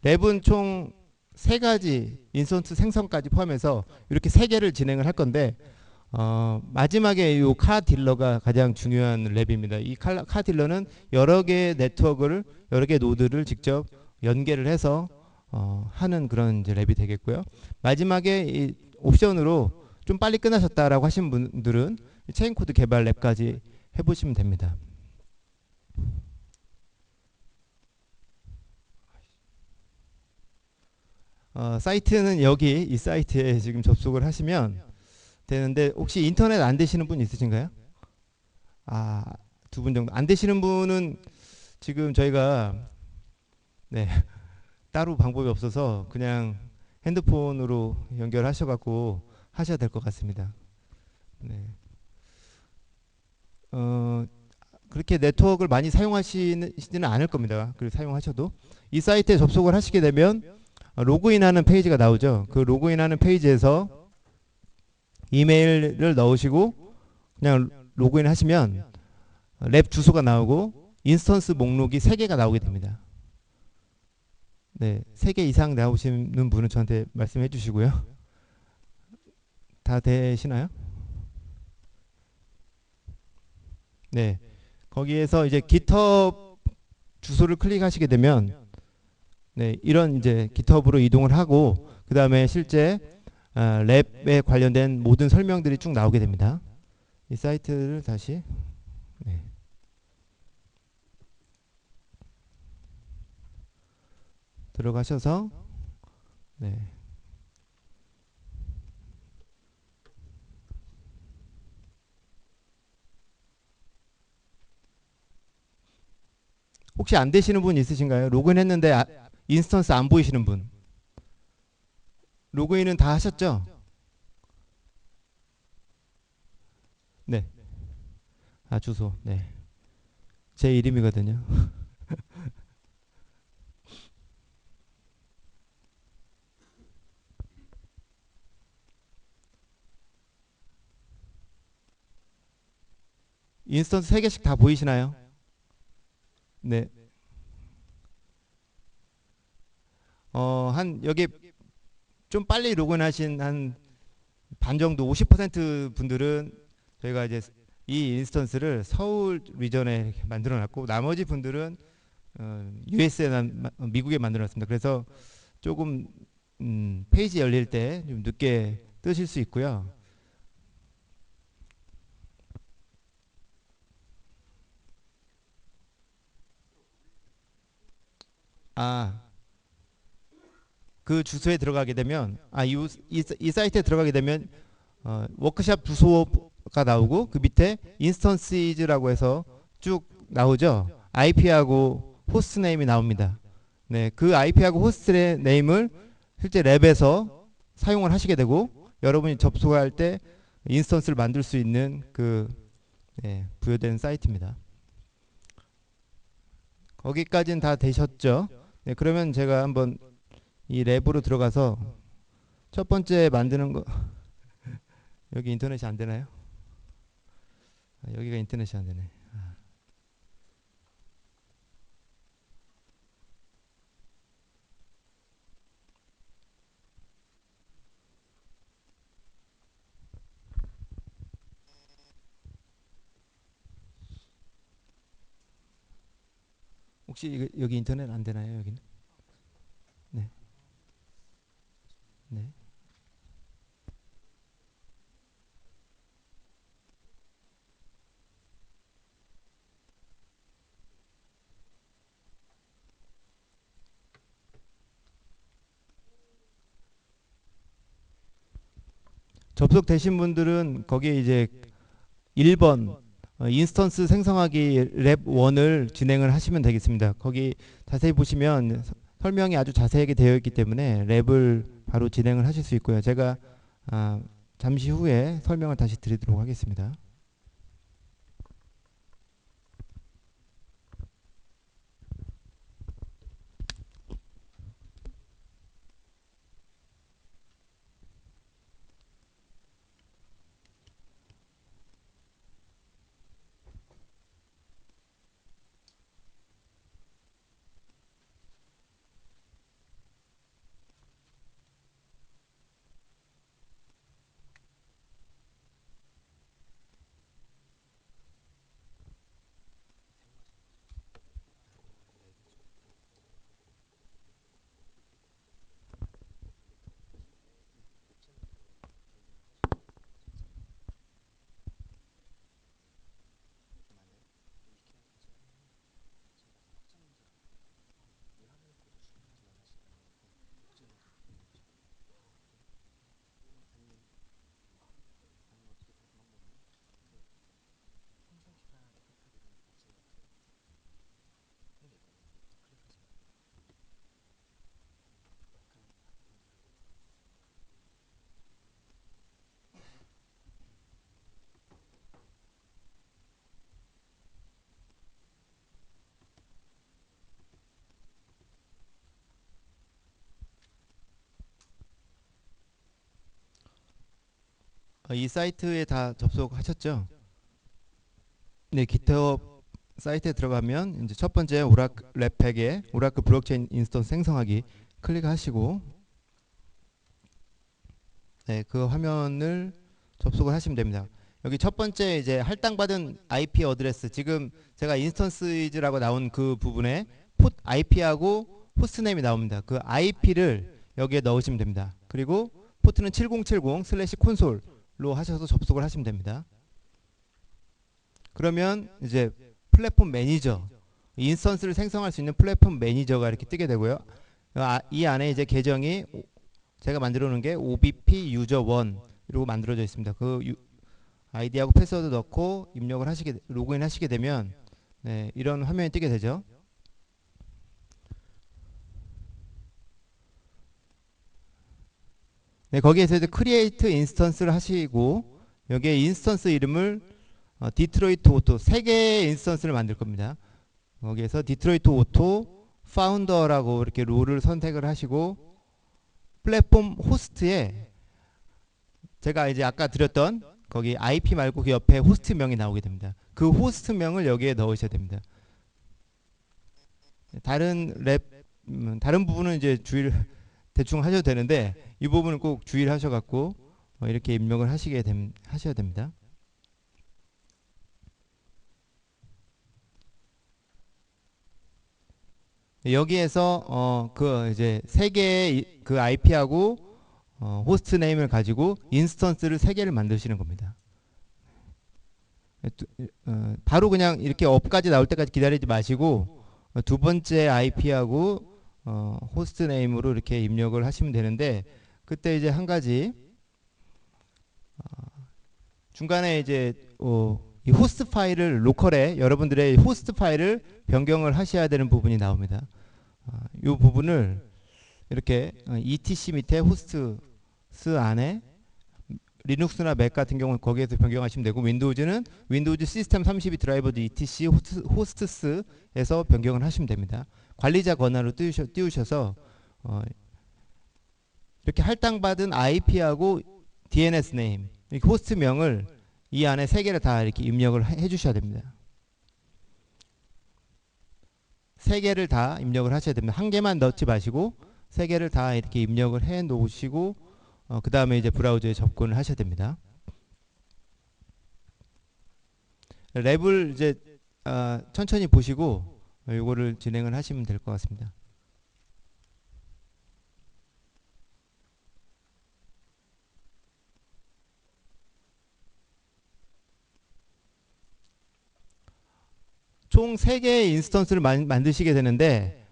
랩은 총 3가지 인스턴스 생성까지 포함해서 이렇게 3개를 진행을 할 건데 마지막에 이 카딜러가 가장 중요한 랩입니다. 이 카딜러는 여러 개의 네트워크를 여러 개의 노드를 직접 연계를 해서 하는 그런 이제 랩이 되겠고요. 마지막에 이 옵션으로 좀 빨리 끝나셨다라고 하신 분들은 체인 코드 개발 랩까지 해보시면 됩니다. 사이트는 여기 이 사이트에 지금 접속을 하시면 되는데 혹시 인터넷 안 되시는 분 있으신가요? 아, 2분 정도 안 되시는 분은 지금 저희가 네, 따로 방법이 없어서 그냥 핸드폰으로 연결하셔갖고 하셔야 될 것 같습니다. 네. 그렇게 네트워크를 많이 사용하시지는 않을 겁니다. 그걸 사용하셔도 이 사이트에 접속을 하시게 되면 로그인하는 페이지가 나오죠. 그 로그인하는 페이지에서 이메일을 넣으시고 그냥 로그인 하시면 랩 주소가 나오고 인스턴스 목록이 3개가 나오게 됩니다. 네, 3개 이상 나오시는 분은 저한테 말씀해 주시고요. 다 되시나요? 네, 거기에서 이제 GitHub 주소를 클릭하시게 되면 네, 이런 이제 GitHub으로 이동을 하고 그 다음에 실제 랩에 관련된 모든 설명들이 쭉 나오게 됩니다. 이 사이트를 다시 네. 들어가셔서 네. 혹시 안 되시는 분 있으신가요? 로그인 했는데 인스턴스 안 보이시는 분. 로그인은 다 하셨죠? 네. 아, 주소. 네. 제 이름이거든요. 인스턴스 3개씩 다 보이시나요? 네. 한 여기 좀 빨리 로그인하신 한 반 정도 50% 분들은 저희가 이제 이 인스턴스를 서울 리전에 만들어 놨고 나머지 분들은 US에 미국에 만들어 놨습니다. 그래서 조금 페이지 열릴 때 좀 늦게 뜨실 수 있고요. 아, 그 주소에 들어가게 되면 이 사이트에 들어가게 되면 워크샵 주소가 나오고 그 밑에 인스턴시즈라고 해서 쭉 나오죠. IP하고 호스트 네임이 나옵니다. 네, 그 IP하고 호스트 네임을 실제 랩에서 사용을 하시게 되고 여러분이 접속할 때 인스턴스를 만들 수 있는 그 부여된 사이트입니다. 거기까지는 다 되셨죠? 네, 그러면 제가 한번 이 랩으로 들어가서 첫 번째 만드는 거 여기 인터넷이 안 되나요? 여기가 인터넷이 안 되네. 혹시 여기 인터넷 안 되나요? 여기는? 네, 네. 접속되신 분들은 거기에 이제 1번 인스턴스 생성하기 랩 1을 진행을 하시면 되겠습니다. 거기 자세히 보시면 설명이 아주 자세하게 되어 있기 때문에 랩을 바로 진행을 하실 수 있고요. 제가 아, 잠시 후에 설명을 다시 드리도록 하겠습니다. 이 사이트에 다 접속하셨죠? 네, GitHub 사이트에 들어가면 이제 첫 번째 오라클 랩팩에 오라클 블록체인 인스턴스 생성하기 클릭하시고, 네, 그 화면을 접속을 하시면 됩니다. 여기 첫 번째 이제 할당받은 IP 어드레스, 지금 제가 인스턴스이즈라고 나온 그 부분에 IP하고 호스트네임이 나옵니다. 그 IP를 여기에 넣으시면 됩니다. 그리고 포트는 7070 콘솔로 하셔서 접속을 하시면 됩니다. 그러면 이제 플랫폼 매니저, 인스턴스를 생성할 수 있는 플랫폼 매니저가 이렇게 뜨게 되고요. 이 안에 이제 계정이 제가 만들어 놓은 게 OBP 유저 1 이러고 만들어져 있습니다. 그 아이디하고 패스워드 넣고 입력을 하시게, 로그인 하시게 되면, 네, 이런 화면이 뜨게 되죠. 네, 거기에서 이제 크리에이트 인스턴스를 하시고, 여기에 인스턴스 이름을 디트로이트 오토 3개의 인스턴스를 만들 겁니다. 거기에서 디트로이트 오토 파운더라고 이렇게 롤을 선택을 하시고, 플랫폼 호스트에 제가 이제 아까 드렸던 거기 IP 말고 그 옆에 호스트명이 나오게 됩니다. 그 호스트명을 여기에 넣으셔야 됩니다. 다른 부분은 이제 주의를 대충 하셔도 되는데, 이 부분은 꼭 주의를 하셔갖고 이렇게 입력을 하셔야 됩니다. 여기에서 그 이제 세 개의 그 IP하고 호스트 네임을 가지고 인스턴스를 세 개를 만드시는 겁니다. 바로 그냥 이렇게 업까지 나올 때까지 기다리지 마시고 두 번째 IP하고 호스트 네임으로 이렇게 입력을 하시면 되는데, 그때 이제 한 가지 중간에 이제 이 호스트 파일을 로컬에 여러분들의 호스트 파일을 변경을 하셔야 되는 부분이 나옵니다. 이 부분을 이렇게 etc 밑에 호스트스 안에 리눅스나 맥 같은 경우는 거기에서 변경하시면 되고, 윈도우즈는 윈도우즈 시스템 32 드라이버드 etc 호스트스에서 변경을 하시면 됩니다. 관리자 권한으로 띄우셔서 이렇게 할당받은 IP하고 DNS 네임, 이렇게 호스트명을 이 안에 세 개를 다 이렇게 입력을 해주셔야 됩니다. 세 개를 다 입력을 하셔야 됩니다. 한 개만 넣지 마시고 세 개를 다 이렇게 입력을 해 놓으시고 그 다음에 이제 브라우저에 접근을 하셔야 됩니다. 랩을 이제 천천히 보시고 이거를 진행을 하시면 될 것 같습니다. 총 3개의 인스턴스를 만드시게 되는데,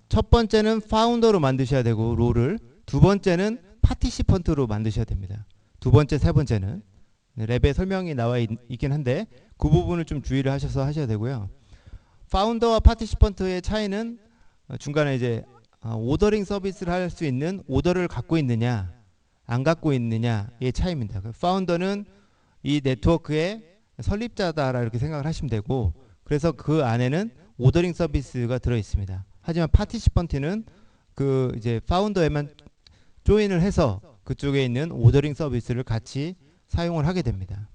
첫 번째는 파운더로 만드셔야 되고 롤을, 두 번째는 파티시펀트로 만드셔야 됩니다. 두 번째, 세 번째는 랩에 설명이 나와 있긴 한데 그 부분을 좀 주의를 하셔서 하셔야 되고요. 파운더와 파티시펀트의 차이는 중간에 이제 오더링 서비스를 할 수 있는 오더를 갖고 있느냐 안 갖고 있느냐의 차이입니다. 파운더는 이 네트워크의 설립자다라 이렇게 생각을 하시면 되고, 그래서 그 안에는 오더링 서비스가 들어 있습니다. 하지만 파티시펀트는 그 이제 파운더에만 조인을 해서 그쪽에 있는 오더링 서비스를 같이 사용을 하게 됩니다.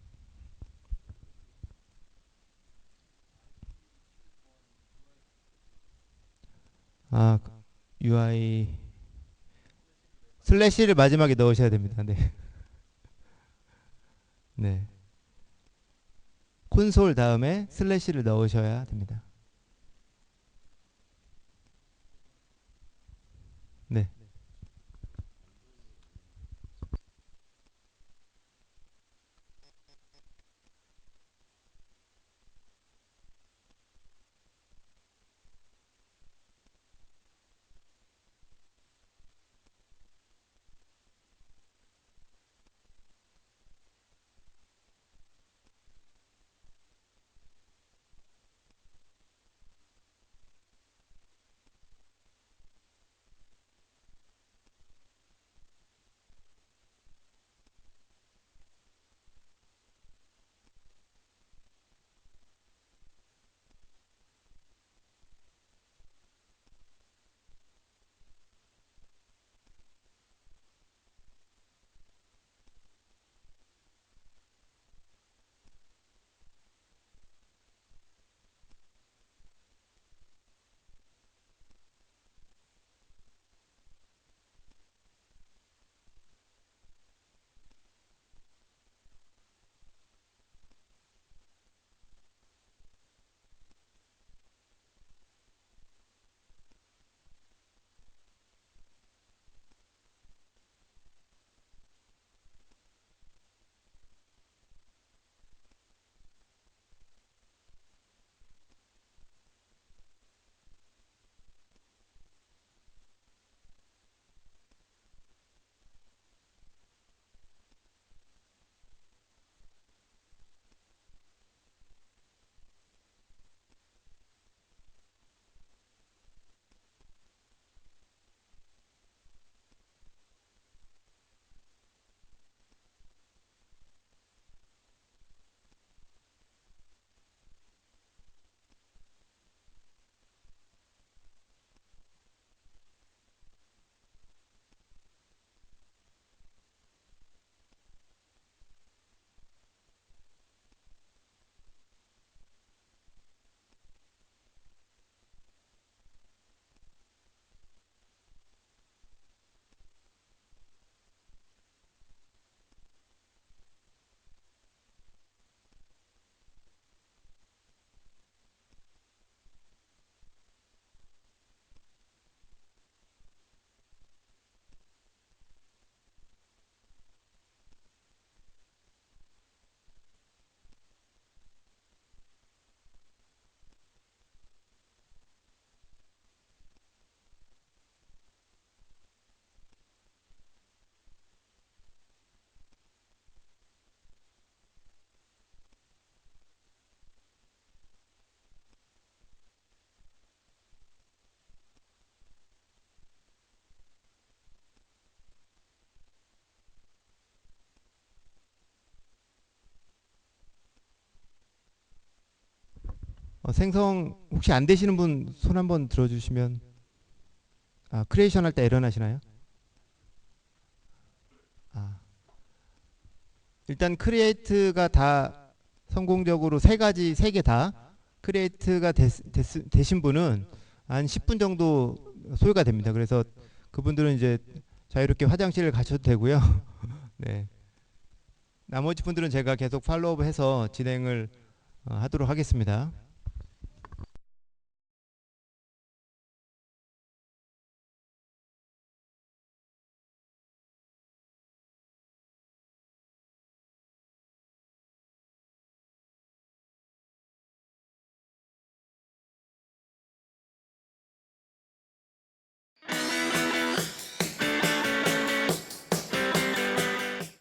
UI 슬래시를 마지막에 넣으셔야 됩니다. 네. 네. 콘솔 다음에 슬래시를 넣으셔야 됩니다. 네. 생성 혹시 안 되시는 분 손 한번 들어주시면. 아, 크리에이션 할 때 에러 나시나요? 아, 일단 크리에이트가 다 성공적으로 세 개 다 크리에이트가 되신 분은 한 10분 정도 소요가 됩니다. 그래서 그분들은 이제 자유롭게 화장실을 가셔도 되고요. 네. 나머지 분들은 제가 계속 팔로우업 해서 진행을 하도록 하겠습니다.